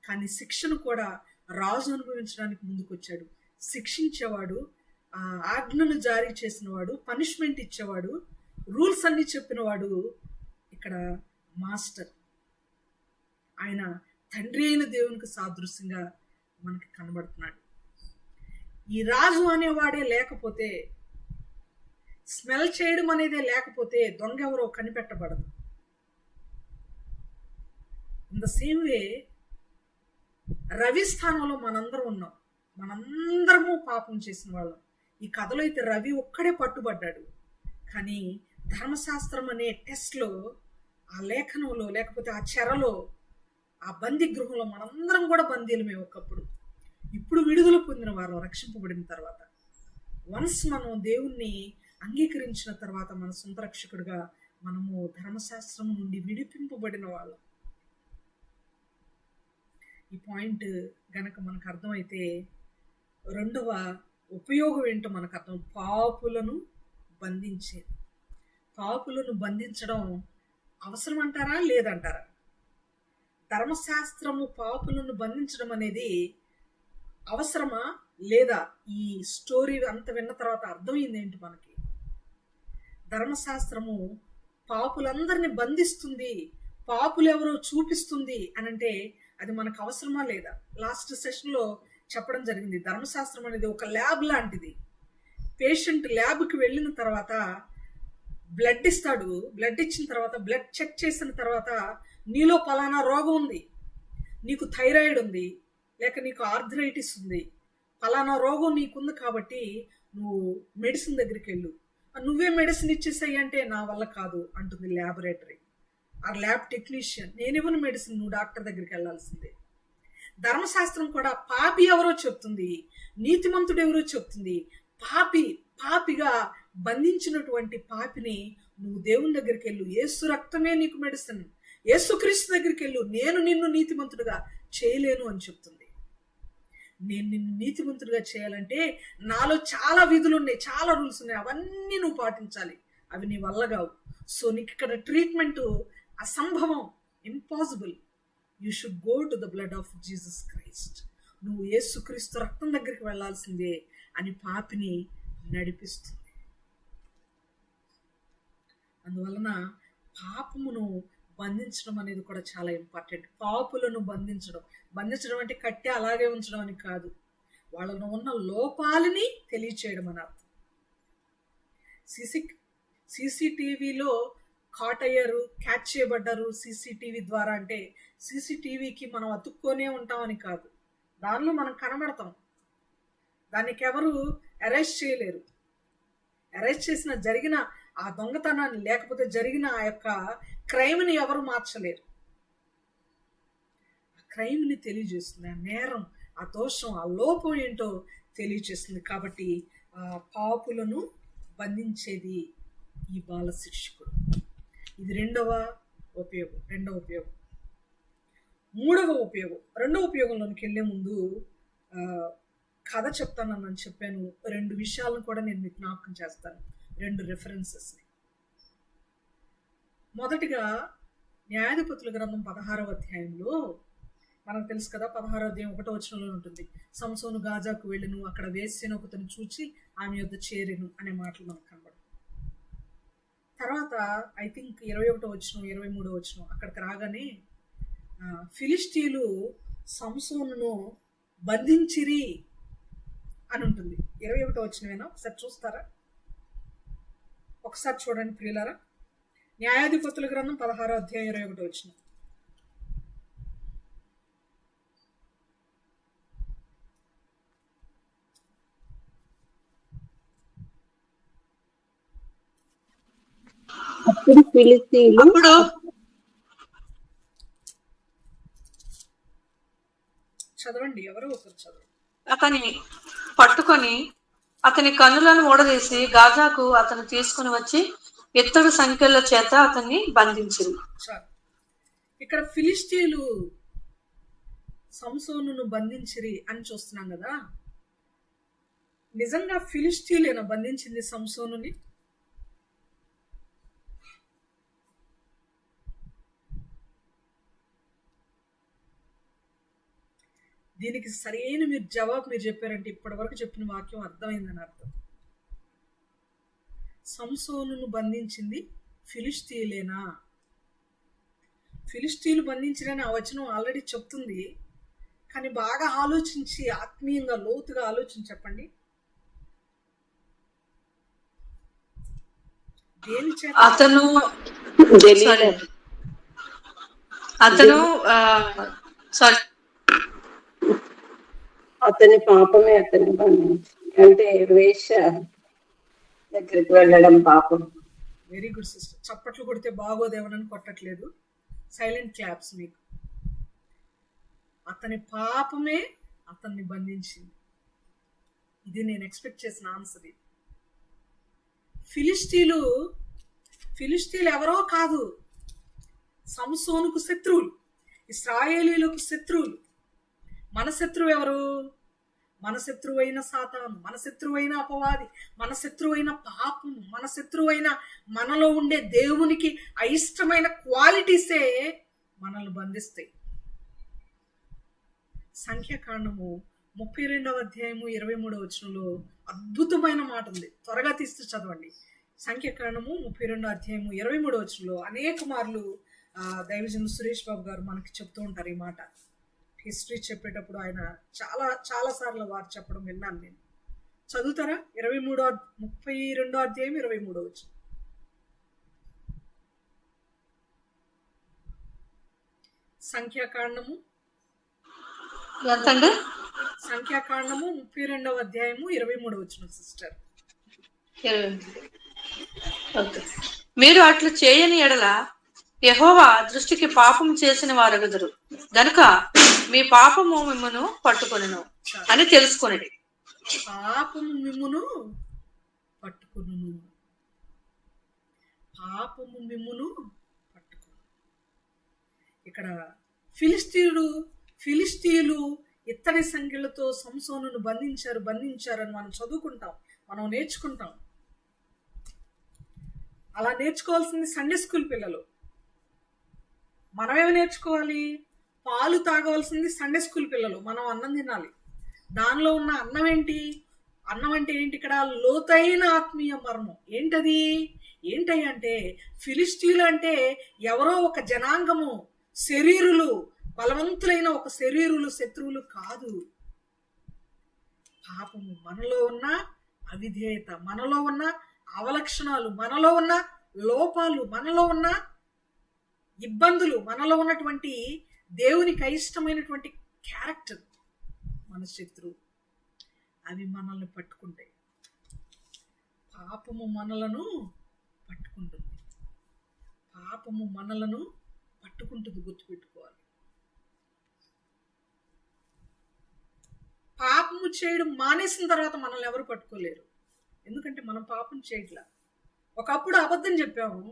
కానీ శిక్షను కూడా రాజు అనుభవించడానికి ముందుకు వచ్చాడు. శిక్షించేవాడు, ఆ ఆజ్ఞను జారీ చేసినవాడు, పనిష్మెంట్ ఇచ్చేవాడు, రూల్స్ అన్ని చెప్పినవాడు ఇక్కడ మాస్టర్. ఆయన తండ్రి అయిన దేవునికి సాదృశ్యంగా మనకి కనబడుతున్నాడు. ఈ రాజు అనేవాడే లేకపోతే, స్మెల్ చేయడం అనేదే లేకపోతే దొంగ ఎవరో కనిపెట్టబడదు. In the same way Ravi స్థానంలో మనందరం ఉన్నాం. మనందరము పాపం చేసిన వాళ్ళం. ఈ కథలో అయితే రవి ఒక్కడే పట్టుబడ్డాడు. కానీ ధర్మశాస్త్రం అనే టెస్ట్లో, ఆ లేఖనంలో, లేకపోతే ఆ చెరలో, ఆ బందీ గృహంలో మనందరం కూడా బందీలమే ఒకప్పుడు. ఇప్పుడు విడుదల పొందిన వారు, రక్షింపబడిన తర్వాత, వన్స్ మనం దేవుణ్ణి అంగీకరించిన తర్వాత మన సొంత రక్షకుడిగా మనము ధర్మశాస్త్రం నుండి విడిపింపబడిన వాళ్ళం. ఈ పాయింట్ గనక మనకు అర్థమైతే రెండవ ఉపయోగం ఏంటో మనకు అర్థం. పాపులను బంధించేది. పాపులను బంధించడం అవసరం అంటారా లేదంటారా? ధర్మశాస్త్రము పాపులను బంధించడం అనేది అవసరమా లేదా? ఈ స్టోరీ అంత విన్న తర్వాత అర్థమైంది ఏంటి మనకి? ధర్మశాస్త్రము పాపులందరినీ బంధిస్తుంది, పాపులు ఎవరో చూపిస్తుంది అని అంటే అది మనకు అవసరమా లేదా? లాస్ట్ సెషన్లో చెప్పడం జరిగింది. ధర్మశాస్త్రం అనేది ఒక ల్యాబ్ లాంటిది. పేషెంట్ ల్యాబ్కి వెళ్ళిన తర్వాత బ్లడ్ ఇస్తాడు. బ్లడ్ ఇచ్చిన తర్వాత, బ్లడ్ చెక్ చేసిన తర్వాత, నీలో పలానా రోగం ఉంది, నీకు థైరాయిడ్ ఉంది, లేక నీకు ఆర్థరైటిస్ ఉంది, పలానా రోగం నీకుంది కాబట్టి నువ్వు మెడిసిన్ దగ్గరికి వెళ్ళు. నువ్వే మెడిసిన్ ఇచ్చేసాయి అంటే నా వల్ల కాదు అంటుంది ల్యాబొరేటరీ ఆ ల్యాబ్ టెక్నీషియన్. నేనివ్వను మెడిసిన్, నువ్వు డాక్టర్ దగ్గరికి వెళ్ళాల్సిందే. ధర్మశాస్త్రం కూడా పాపి ఎవరో చెప్తుంది, నీతిమంతుడు ఎవరో చెప్తుంది. పాపిగా బంధించినటువంటి పాపిని నువ్వు దేవుని దగ్గరికి వెళ్ళు, యేసు రక్తమే నీకు మెడిసిన్, యేసుక్రీస్తు దగ్గరికి వెళ్ళు, నేను నిన్ను నీతిమంతుడిగా చేయలేను అని చెప్తుంది. నేను నిన్ను నీతిమంతుడిగా చేయాలంటే నాలో చాలా విధులు ఉన్నాయి, చాలా రూల్స్ ఉన్నాయి, అవన్నీ నువ్వు పాటించాలి. అవి నీ వల్ల కావు. సో నీకు ఇక్కడ ట్రీట్మెంట్ అసంభవం, impossible. You should go to the blood of Jesus Christ. నువ్వు యేసుక్రీస్తు రక్తం దగ్గరికి వెళ్ళాల్సిందే అని పాపిని నడిపిస్తుంది. అందువలన పాపమును బంధించడం అనేది కూడా చాలా ఇంపార్టెంట్. పాపులను బంధించడం అంటే కట్టి అలాగే ఉంచడం అని కాదు, వాళ్ళలో ఉన్న లోపాలని తెలియచేయడం అని అర్థం. సీసీటీవీలో కాట్ అయ్యారు, క్యాచ్ చేయబడ్డారు సీసీటీవీ ద్వారా అంటే సీసీటీవీకి మనం అతుక్కొనే ఉంటామని కాదు, దానిలో మనం కనబడతాం. దానికి ఎవరు అరెస్ట్ చేయలేరు. అరెస్ట్ చేసిన జరిగిన ఆ దొంగతనాన్ని, లేకపోతే జరిగిన ఆ యొక్క క్రైమ్ని ఎవరు మార్చలేరు. ఆ క్రైమ్ని తెలియజేస్తుంది, ఆ నేరం, ఆ దోషం, ఆ లోపం ఏంటో తెలియజేస్తుంది. కాబట్టి ఆ పాపులను బంధించేది ఈ బాల శిక్షకుడు. ఇది రెండవ ఉపయోగం. మూడవ ఉపయోగంలోనికి వెళ్ళే ముందు కథ చెప్తానని చెప్పాను. 2 విషయాలను కూడా నేను మీకు జ్ఞాపకం చేస్తాను, 2 రెఫరెన్సెస్ని. మొదటిగా న్యాయాధిపతుల గ్రంథం 16వ అధ్యాయంలో మనకు తెలుసు కదా, 16వ అధ్యాయం 1వ వచనంలో ఉంటుంది, సంసోను గాజాకు వెళ్ళిను, అక్కడ వేశ్యను ఒకతను చూచి ఆమె యొద్ద చేరెను అనే మాటలు మనకు కనబడతాయి. తర్వాత ఐ థింక్ 21వ వచనం 23వ వచనం అక్కడికి రాగానే ఫిలిష్తీయులు సంసోనును బంధించిరి అని ఉంటుంది. 21వ వచనమేనా? ఒకసారి చూస్తారా? ఒకసారి చూడండి ప్రియులారా. న్యాయాధిపతుల గ్రంథం 16వ అధ్యాయం 21వ వచనం. అప్పుడు ఫిలిష్తీయులు చదవండి, ఎవరో ఒకరు చదవండి. అతని పట్టుకొని అతని కన్నులను ఊడదీసి గాజాకు అతను తీసుకుని వచ్చి ఇత్తడి సంఖ్యల చేత అతన్ని బంధించింది. ఇక్కడ ఫిలిష్తీయులు సంసోనును బంధించిరి అని చూస్తున్నాం కదా. నిజంగా ఫిలిష్తీయులేనా బంధించింది సంసోనుని? దీనికి సరైన మీరు జవాబు మీరు చెప్పారంటే ఇప్పటివరకు చెప్పిన వాక్యం అర్థమైందని అర్థం. సంసోనును బంధించింది ఫిలిష్తీయులేనా? ఫిలిష్తీయులు బంధించిరని ఆ వచనం ఆల్రెడీ చెప్తుంది. కానీ బాగా ఆలోచించి ఆత్మీయంగా లోతుగా ఆలోచించి చెప్పండి, దేని చేత? అతను దెలీలా. సారీ అతను సారీ అతని పాపమే అతని బంధించింది. అంటే వేశ్య దగ్గరికి వెళ్ళడం పాపం. Very good sister. చప్పట్లు కొడితే బాగోదేవనని కొట్టట్లేదు, సైలెంట్ క్లాప్స్ మీకు. అతని పాపమే అతన్ని బంధించింది. ఇది నేను ఎక్స్పెక్ట్ చేసిన ఆన్సర్. ఇది ఫిలిష్తీయులు ఎవరో కాదు, సంసోనుకు శత్రువులు, ఇశ్రాయేలీలకు శత్రువులు. మన శత్రువు ఎవరు? మన శత్రువైన సాతాను, మన శత్రువైన అపవాది, మన శత్రువైన పాపం, మన శత్రువైన మనలో ఉండే దేవునికి అయిష్టమైన క్వాలిటీసే మనల్ని బంధిస్తాయి. సంఖ్యాకాండము 32వ అధ్యాయము 23వ వచనంలో అద్భుతమైన మాట ఉంది. త్వరగా తీస్తూ చదవండి. సంఖ్యాకాండము 32వ అధ్యాయము 23వ వచనంలో అనేక మార్లు దైవజనులు సురేష్ బాబు గారు మనకి చెప్తూ ఉంటారు ఈ మాట. హిస్టరీ చెప్పేటప్పుడు ఆయన చాలా సార్లు వారు చెప్పడం విన్నాను నేను. చదువుతారా? 32వ అధ్యాయం 23వ వచనం. సంఖ్యాకాండము ఎంతండి? సంఖ్యాకాండము 32వ అధ్యాయము 23వ వచనం సిస్టర్. ఓకే. మీరు అట్లు చేయని ఎడల యెహోవా దృష్టికి పాపం చేసిన వారగుదురు గనుక మీ పాపము మిమ్మును పట్టుకొనును అని తెలుసుకొనిడి. పాపము మిమ్మును పట్టుకొనును. పాపము మిమ్మును పట్టుకొను. ఇక్కడ ఫిలిష్తీయులు ఇత్తడి సంఖ్యలతో సంసోనును బంధించారని మనం చదువుకుంటాం, మనం నేర్చుకుంటాం. అలా నేర్చుకోవాల్సింది సండే స్కూల్ పిల్లలు. మనమేమి నేర్చుకోవాలి? పాలు తాగవలసింది సండే స్కూల్ పిల్లలు. మనం అన్నం తినాలి. దానిలో ఉన్న అన్నం ఏంటి? అన్నం అంటే ఏంటి? ఇక్కడ లోతైన ఆత్మీయ మర్మం ఏంటది అంటే ఫిలిష్తీయులు అంటే ఎవరో ఒక జనాంగము, శరీరులు, బలవంతులైన ఒక శత్రువులు కాదు. పాపము, మనలో ఉన్న అవిధేయత, మనలో ఉన్న అవలక్షణాలు, మనలో ఉన్న లోపాలు, మనలో ఉన్న ఇబ్బందులు, మనలో ఉన్నటువంటి దేవునికి అయిష్టమైనటువంటి క్యారెక్టర్ మన శత్రువు. అవి మనల్ని పట్టుకుంటాయి. పాపము మనలను పట్టుకుంటుంది. పాపము మనలను పట్టుకుంటుంది, గుర్తుపెట్టుకోవాలి. పాపము చేయడం మానేసిన తర్వాత మనల్ని ఎవరు పట్టుకోలేరు. ఎందుకంటే మనం పాపం చేయట్లా. ఒకప్పుడు అబద్ధం చెప్పాము.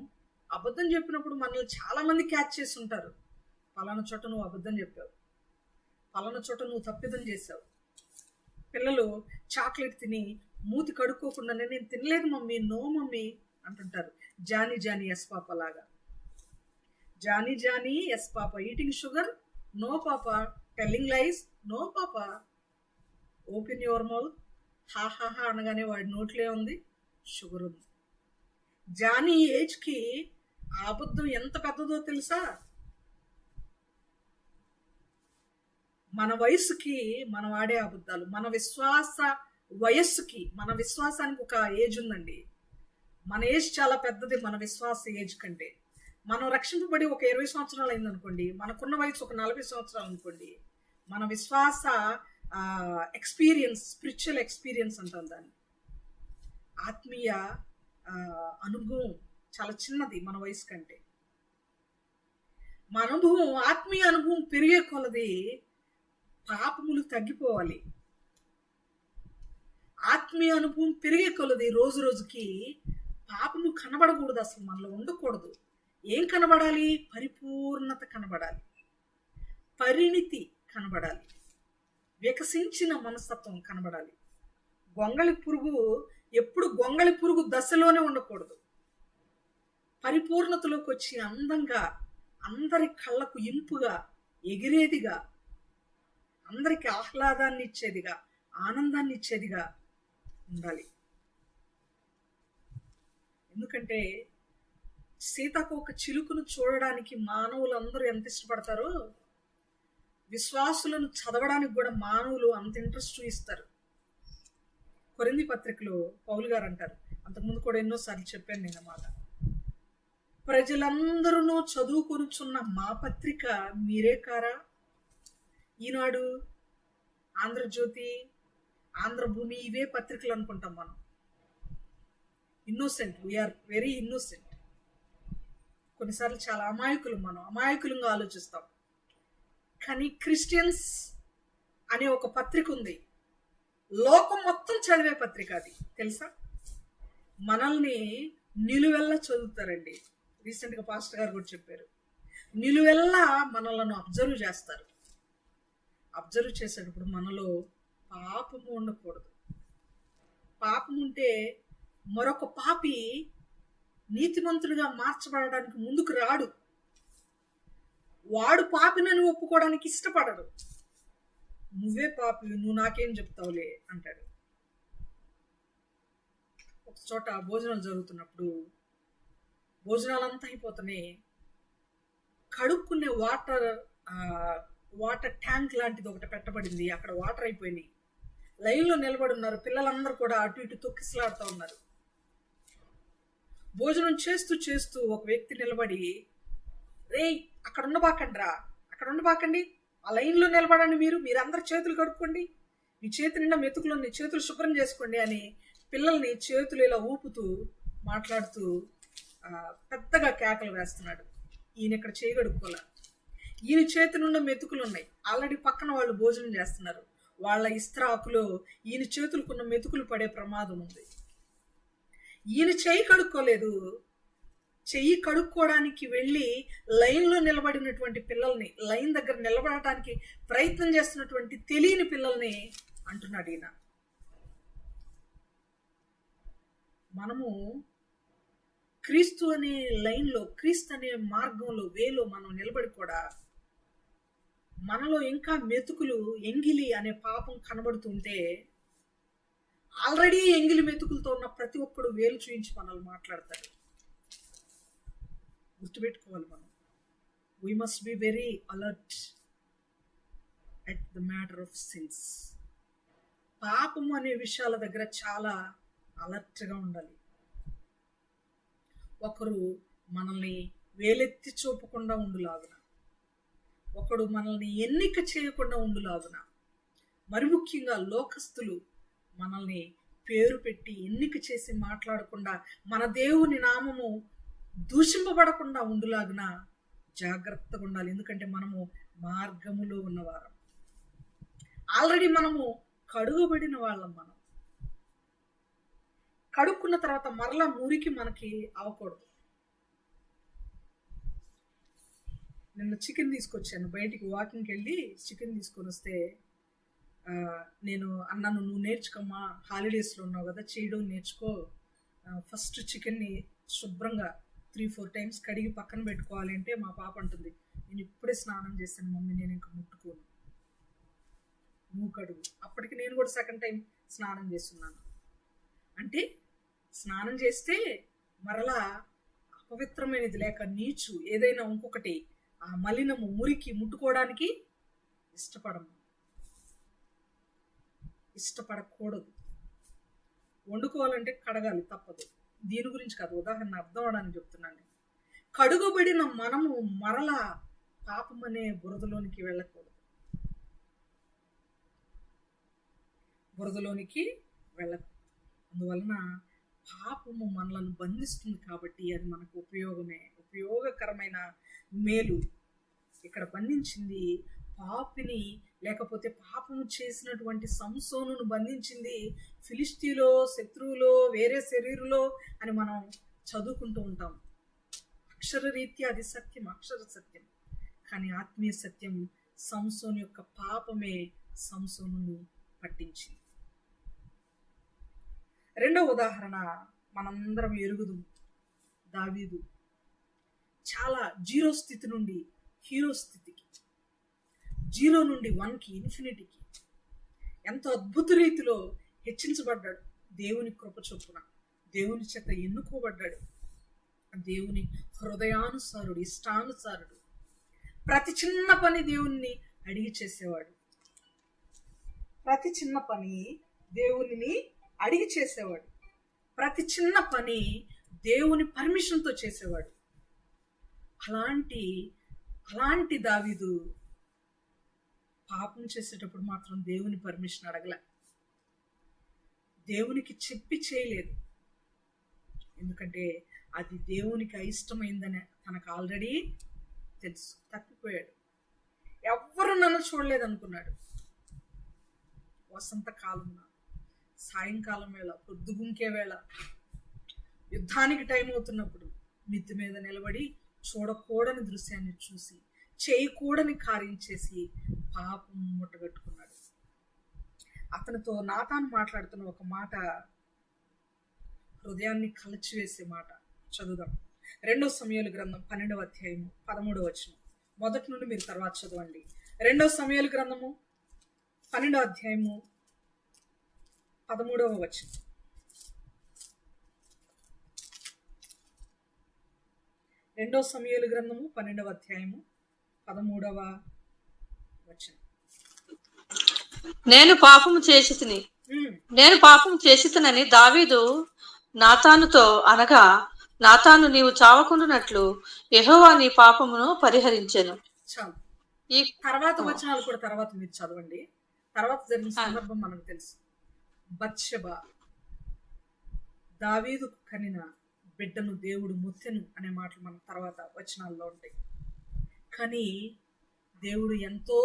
అబద్ధం చెప్పినప్పుడు మనల్ని చాలా మంది క్యాచ్ చేసి ఉంటారు. పలానా చోట నువ్వు అబద్ధం చెప్పావు, పలానా చోట నువ్వు తప్పిదం చేసావు. పిల్లలు చాక్లెట్ తిని మూతి కడుక్కోకుండా నేను తినలేదు మమ్మీ, నో మమ్మీ అంటుంటారు. జానీ ఎస్ పాప లాగా. Johnny yes papa, eating sugar no papa, telling lies no papa, open your mouth హాహాహా అనగానే వాడి నోట్లే ఉంది, షుగర్ ఉంది. జానీ ఏజ్కి ఆ అబద్ధం ఎంత పెద్దదో తెలుసా? మన వయసుకి మనం ఆడే అబద్ధాలు, మన వయస్సుకి, మన విశ్వాసానికి ఒక ఏజ్ ఉందండి. మన ఏజ్ చాలా పెద్దది మన విశ్వాస ఏజ్ కంటే. మనం రక్షింపబడి ఒక 20 సంవత్సరాలు అయింది అనుకోండి, మనకున్న వయసు ఒక 40 సంవత్సరాలు అనుకోండి, మన విశ్వాస ఎక్స్పీరియన్స్, స్పిరిచువల్ ఎక్స్పీరియన్స్ అంటాం దాన్ని. ఆత్మీయ అనుభవం చాలా చిన్నది మన వయసు కంటే. మన అనుభవం, ఆత్మీయ అనుభవం పెరిగే కొలది పాపములు తగ్గిపోవాలి. ఆత్మీయ అనుభవం పెరిగే కొలది రోజు రోజుకి పాపము కనబడకూడదు, అసలు మనలో ఉండకూడదు. ఏం కనబడాలి? పరిపూర్ణత కనబడాలి, పరిణితి కనబడాలి, వికసించిన మనస్తత్వం కనబడాలి. గొంగళి పురుగు ఎప్పుడు గొంగళి పురుగు దశలోనే ఉండకూడదు. పరిపూర్ణతలోకి వచ్చి అందంగా, అందరి కళ్ళకు ఇంపుగా, ఎగిరేదిగా, అందరికీ ఆహ్లాదాన్ని ఇచ్చేదిగా, ఆనందాన్ని ఇచ్చేదిగా ఉండాలి. ఎందుకంటే సీతాకోక చిలుకను చూడడానికి మానవులందరూ ఎంత ఇష్టపడతారో, విశ్వాసులను చదవడానికి కూడా మానవులు అంత ఇంట్రెస్ట్ చూపిస్తారు. కొరింథీ పత్రికలో పౌలు గారు అంటారు, అంతకుముందు కూడా ఎన్నోసార్లు చెప్పాను నేను మాట, ప్రజలందరూ చదువుకొనుచున్న మా పత్రిక మీరే కారా? ఈనాడు, ఆంధ్రజ్యోతి, ఆంధ్రభూమి, ఇవే పత్రికలు అనుకుంటాం మనం. Innocent, we are very innocent. కొన్నిసార్లు చాలా మనం అమాయకులంగా ఆలోచిస్తాం. కానీ క్రిస్టియన్స్ అనే ఒక పత్రిక ఉంది, లోకం మొత్తం చదివే పత్రిక. అది తెలుసా? మనల్ని నిలువెల్లా చదువుతారండి. రీసెంట్గా పాస్టర్ గారు కూడా చెప్పారు, నిలువెల్లా మనలను అబ్జర్వ్ చేస్తారు. అబ్జర్వ్ చేసేటప్పుడు మనలో పాపము ఉండకూడదు. పాపం ఉంటే మరొక పాపి నీతిమంతుడిగా మార్చబడడానికి ముందుకు రాడు. వాడు పాపినని ఒప్పుకోవడానికి ఇష్టపడడు. నువ్వే పాపి, నువ్వు నాకేం చెప్తావులే అంటాడు. ఒక చోట భోజనాలు జరుగుతున్నప్పుడు భోజనాలంతా అయిపోతున్నాయి, కడుక్కునే వాటర్ ట్యాంక్ లాంటిది ఒకటి పెట్టబడింది. అక్కడ వాటర్ అయిపోయినాయి. లైన్లో నిలబడి ఉన్నారు పిల్లలందరూ కూడా, అటు ఇటు తొక్కిసలాడుతూ ఉన్నారు. భోజనం చేస్తూ చేస్తూ ఒక వ్యక్తి నిలబడి, రేయ్ అక్కడ ఉండబాకండి, ఆ లైన్లో నిలబడండి, మీరందరూ చేతులు కడుక్కోండి, మీ చేతి నిండా మెతుకులు ఉన్నాయి, చేతులు శుభ్రం చేసుకోండి అని పిల్లల్ని చేతులు ఇలా ఊపుతూ మాట్లాడుతూ పెద్దగా కేకలు వేస్తున్నాడు. ఈయన ఇక్కడ చేయగడుక్కోలే, ఈయన చేతి నిండా మెతుకులు ఉన్నాయి. ఆల్రెడీ పక్కన వాళ్ళు భోజనం చేస్తున్నారు. వాళ్ళ ఇస్త్రాకులో ఈయన చేతులకున్న మెతుకులు పడే ప్రమాదం ఉంది. ఈయన చెయ్యి కడుక్కోలేదు. చెయ్యి కడుక్కోవడానికి వెళ్ళి లైన్లో నిలబడినటువంటి పిల్లల్ని, లైన్ దగ్గర నిలబడటానికి ప్రయత్నం చేస్తున్నటువంటి తెలియని పిల్లల్ని అంటున్నాడు ఈయన. మనము క్రీస్తు అనే లైన్లో, క్రీస్తు అనే మార్గంలో, వేలో మనం నిలబడి కూడా మనలో ఇంకా మెతుకులు, ఎంగిలి అనే పాపం కనబడుతుంటే, ఆల్రెడీ ఎంగిలి మెతుకులతో ఉన్న ప్రతి ఒక్కడు వేలు చూయించి మనల్ని మాట్లాడతాడు. గుర్తుపెట్టుకోవాలి మనం. We must be very alert at the matter of since. పాపము అనే విషయాల దగ్గర చాలా అలర్ట్గా ఉండాలి. ఒకరు మనల్ని వేలెత్తి చూపకుండా ఉండులాగున, ఒకడు మనల్ని ఎన్నిక చేయకుండా ఉండులాగున, మరి ముఖ్యంగా లోకస్తులు మనల్ని పేరు పెట్టి ఎన్నిక చేసి మాట్లాడకుండా, మన దేవుని నామము దూషింపబడకుండా ఉండులాగున జాగ్రత్తగా ఉండాలి. ఎందుకంటే మనము మార్గములో ఉన్నవారం, ఆల్రెడీ మనము కడుగబడిన వాళ్ళం. మనం కడుక్కున్న తర్వాత మరలా మురికి మనకి అవ్వకూడదు. నిన్న చికెన్ తీసుకొచ్చాను, బయటికి వాకింగ్కి వెళ్ళి చికెన్ తీసుకొని వస్తే నేను అన్నాను, నువ్వు నేర్చుకోమ్మా, హాలిడేస్లో ఉన్నావు కదా, చేయడం నేర్చుకో. ఫస్ట్ చికెన్ని శుభ్రంగా 3-4 టైమ్స్ కడిగి పక్కన పెట్టుకోవాలి అంటే మా పాప అంటుంది, నేను ఇప్పుడే స్నానం చేశాను మమ్మీ, నేను ఇంకా ముట్టుకోను, నువ్వు కడుగు. అప్పటికి నేను కూడా సెకండ్ టైం స్నానం చేస్తున్నాను. అంటే స్నానం చేస్తే మరలా అపవిత్రమైనది లేక నీచు ఏదైనా ఇంకొకటి ఆ మలినము, మురికి ముట్టుకోవడానికి ఇష్టపడకూడదు. వండుకోవాలంటే కడగాలి, తప్పదు. దీని గురించి కాదు, ఉదాహరణ అర్థం అవడానికి చెప్తున్నాను. కడుగబడిన మనము మరలా పాపం అనే బురదలోనికి వెళ్ళకూడదు. అందువలన పాపము మనలను బంధిస్తుంది కాబట్టి అది మనకు ఉపయోగకరమైన మేలు. ఇక్కడ బంధించింది పాపిని, లేకపోతే పాపము చేసినటువంటి సంసోనును బంధించింది ఫిలిష్తీలో, శత్రువులో, వేరే శరీరులో అని మనం చదువుకుంటూ ఉంటాం. అక్షరరీత్యా అది సత్యం, అక్షర సత్యం. కానీ ఆత్మీయ సత్యం, సంసోను యొక్క పాపమే సంసోనును పట్టించింది. రెండవ ఉదాహరణ మనందరం ఎరుగుదు, దావీదు. చాలా జీరో స్థితి నుండి హీరో స్థితికి, 0 నుండి 1కి ఇన్ఫినిటీకి ఎంతో అద్భుత రీతిలో హెచ్చించబడ్డాడు. దేవుని కృప చొప్పున దేవుని చేత ఎన్నుకోబడ్డాడు. దేవుని హృదయానుసారుడు, ఇష్టానుసారుడు. ప్రతి చిన్న పని దేవుణ్ణి అడిగి చేసేవాడు. ప్రతి చిన్న పని దేవునిని అడిగి చేసేవాడు. ప్రతి చిన్న పని దేవుని పర్మిషన్తో చేసేవాడు. అలాంటి దావీదు పాపం చేసేటప్పుడు మాత్రం దేవుని పర్మిషన్ అడగలే. దేవునికి చెప్పి చేయలేదు. ఎందుకంటే అది దేవునికి అయిష్టమైందని తనకు ఆల్రెడీ తెలుసు. తప్పిపోయాడు. ఎవ్వరు నన్ను చూడలేదు అనుకున్నాడు. వసంతకాలం, సాయంకాలం వేళ, పొద్దుగుంకే వేళ, యుద్ధానికి టైం అవుతున్నప్పుడు మిద్ది మీద నిలబడి చూడకూడని దృశ్యాన్ని చూసి చేయకూడని కార్యం చేసి పాపం ముట్టగట్టుకున్నాడు. అతనితో నాతాను మాట్లాడుతున్న ఒక మాట హృదయాన్ని కలచివేసే మాట. చదువుదాం. 2 సమూయేలు గ్రంథం 12వ అధ్యాయము 13వ వచనం. మొదటి నుండి మీరు తర్వాత చదవండి. 2 సమూయేలు గ్రంథము 12వ అధ్యాయము 13వ వచనం. 2 సమూయేలు గ్రంథము 12వ అధ్యాయము 13వ వచనం. నేను పాపము చేసితినని దావీదు నాతానుతో అనగా, నాతాను నీవు చావకుండునట్లు యెహోవా నీ పాపమును పరిహరించెను. చాలు. ఈ తర్వాత వచనాలు కూడా తర్వాత మీరు చదవండి. తర్వాత జరిగిన సందర్భం మనకు తెలుసు. బత్షెబ దావీదు కనిన బిడ్డను దేవుడు ముత్తెను అనే మాటలు మన తర్వాత వచనాల్లో ఉంటాయి. కానీ దేవుడు ఎంతో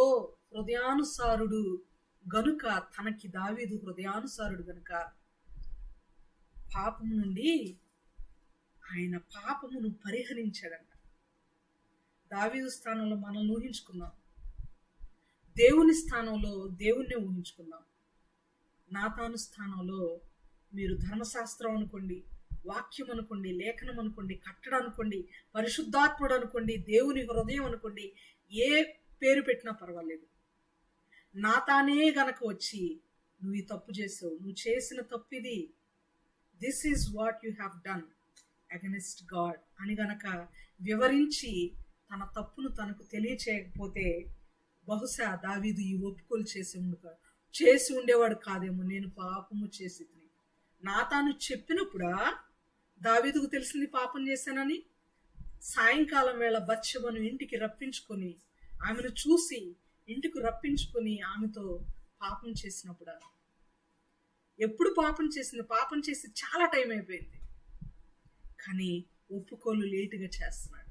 హృదయానుసారుడు గనుక, తనకి దావీదు హృదయానుసారుడు గనుక పాపము నుండి ఆయన పాపమును పరిహరించాడంట. దావీదు స్థానంలో మనం ఊహించుకుందాం. దేవుని స్థానంలో దేవుణ్ణి ఊహించుకుందాం. నాతాను స్థానంలో మీరు ధర్మశాస్త్రం అనుకోండి, వాక్యం అనుకోండి, లేఖనం అనుకోండి, కట్టడం అనుకోండి, పరిశుద్ధాత్ముడు అనుకోండి, దేవుని హృదయం అనుకోండి, ఏ పేరు పెట్టినా పర్వాలేదు. నాతానే గనక వచ్చి నువ్వు ఈ తప్పు చేసావు, నువ్వు చేసిన తప్పు ఇది, this is what you have done against God అని గనక వివరించి తన తప్పును తనకు తెలియచేయకపోతే బహుశా దావీదు ఈ ఒప్పుకోలు చేసి ఉండేవాడు కాదేమో. నేను పాపము చేసి నాతాను చెప్పినప్పుడా దావీదుకు తెలిసింది పాపం చేశానని? సాయంకాలం వేళ బత్షెబను ఇంటికి రప్పించుకొని, ఆమెను చూసి ఇంటికి రప్పించుకొని ఆమెతో పాపం చేసినప్పుడా? ఎప్పుడు పాపం చేసింది? పాపం చేసి చాలా టైం అయిపోయింది. కానీ ఒప్పుకోలు లేటుగా చేస్తున్నాడు.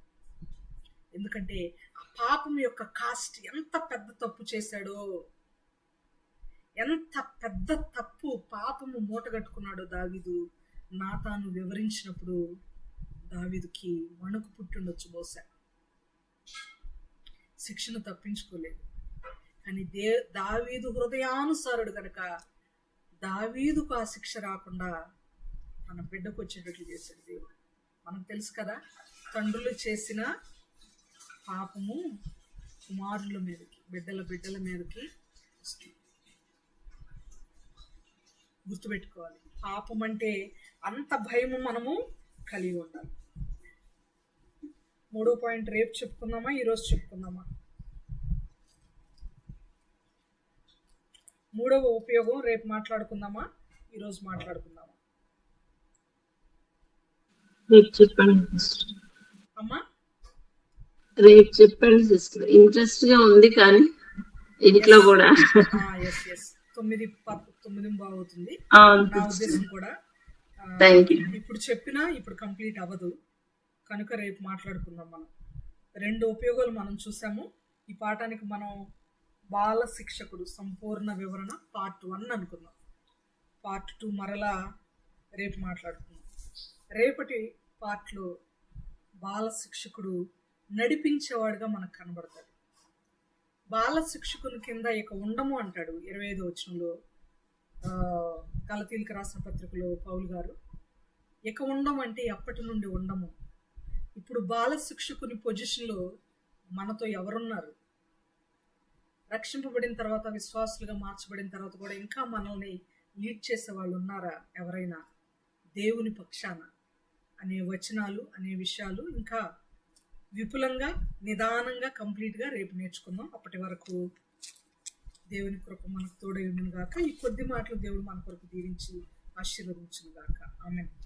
ఎందుకంటే ఆ పాపం యొక్క కాస్ట్, ఎంత పెద్ద తప్పు చేశాడో, ఎంత పెద్ద తప్పు పాపము మూటగట్టుకున్నాడో దావీదు నాతాను వివరించినప్పుడు దావీదుకి వణుకు పుట్టుండొచ్చు బహుశా. శిక్షను తప్పించుకోలేదు. కానీ దావీదు హృదయానుసారుడు కనుక దావీదుకు ఆ శిక్ష రాకుండా తన బిడ్డకు వచ్చేటట్లు చేశాడు దేవుడు. మనకు తెలుసు కదా, తండ్రులు చేసిన పాపము కుమారుల మీదకి, బిడ్డల మీదకి వస్తుంది. గుర్తుపెట్టుకోవాలి, పాపం అంటే అంత భయము మనము కలిగి ఉండాలి. 3వ పాయింట్ రేపు చెప్పుకుందామా, ఈరోజు చెప్పుకుందామా? 3వ ఉపయోగం రేపు మాట్లాడుకుందామా, ఈరోజు మాట్లాడుకుందామా? రేపు చెప్పండి అమ్మా, రేపు చెప్పండి సిస్టర్. ఇంట్రెస్ట్ గా ఉంది కానీ ఇంట్లో కూడా 9 బాగుతుంది నా ఉద్దేశం కూడా. ఇప్పుడు చెప్పినా ఇప్పుడు కంప్లీట్ అవ్వదు కనుక రేపు మాట్లాడుకుందాం. మనం 2 ఉపయోగాలు మనం చూసాము. ఈ పాఠానికి మనం బాల శిక్షకుడు సంపూర్ణ వివరణ పార్ట్ 1 అనుకుందాం. పార్ట్ 2 మరలా రేపు మాట్లాడుకుందాం. రేపటి పార్ట్లో బాల శిక్షకుడు నడిపించేవాడుగా మనకు కనబడతాడు. బాల శిక్షకుని కింద ఇక ఉండము అంటాడు 25వ వచనంలో. గలతీయులకు రాసిన పత్రికలో పౌలు గారు ఇక ఉండమంటే అప్పటి నుండి ఉండము. ఇప్పుడు బాల శిక్షకుని పొజిషన్లో మనతో ఎవరున్నారు? రక్షింపబడిన తర్వాత, విశ్వాసులుగా మార్చబడిన తర్వాత కూడా ఇంకా మనల్ని లీడ్ చేసే వాళ్ళు ఉన్నారా ఎవరైనా దేవుని పక్షాన అనే వచనాలు, అనే విషయాలు ఇంకా విపులంగా, నిదానంగా, కంప్లీట్గా రేపు నేర్చుకుందాం. అప్పటి వరకు దేవుని కృప మనకు తోడై ఉండును గాక. ఈ కొద్ది మాటలు దేవుడు మన కొరకు దీవించి ఆశీర్వదించును గాక. ఆమేన్.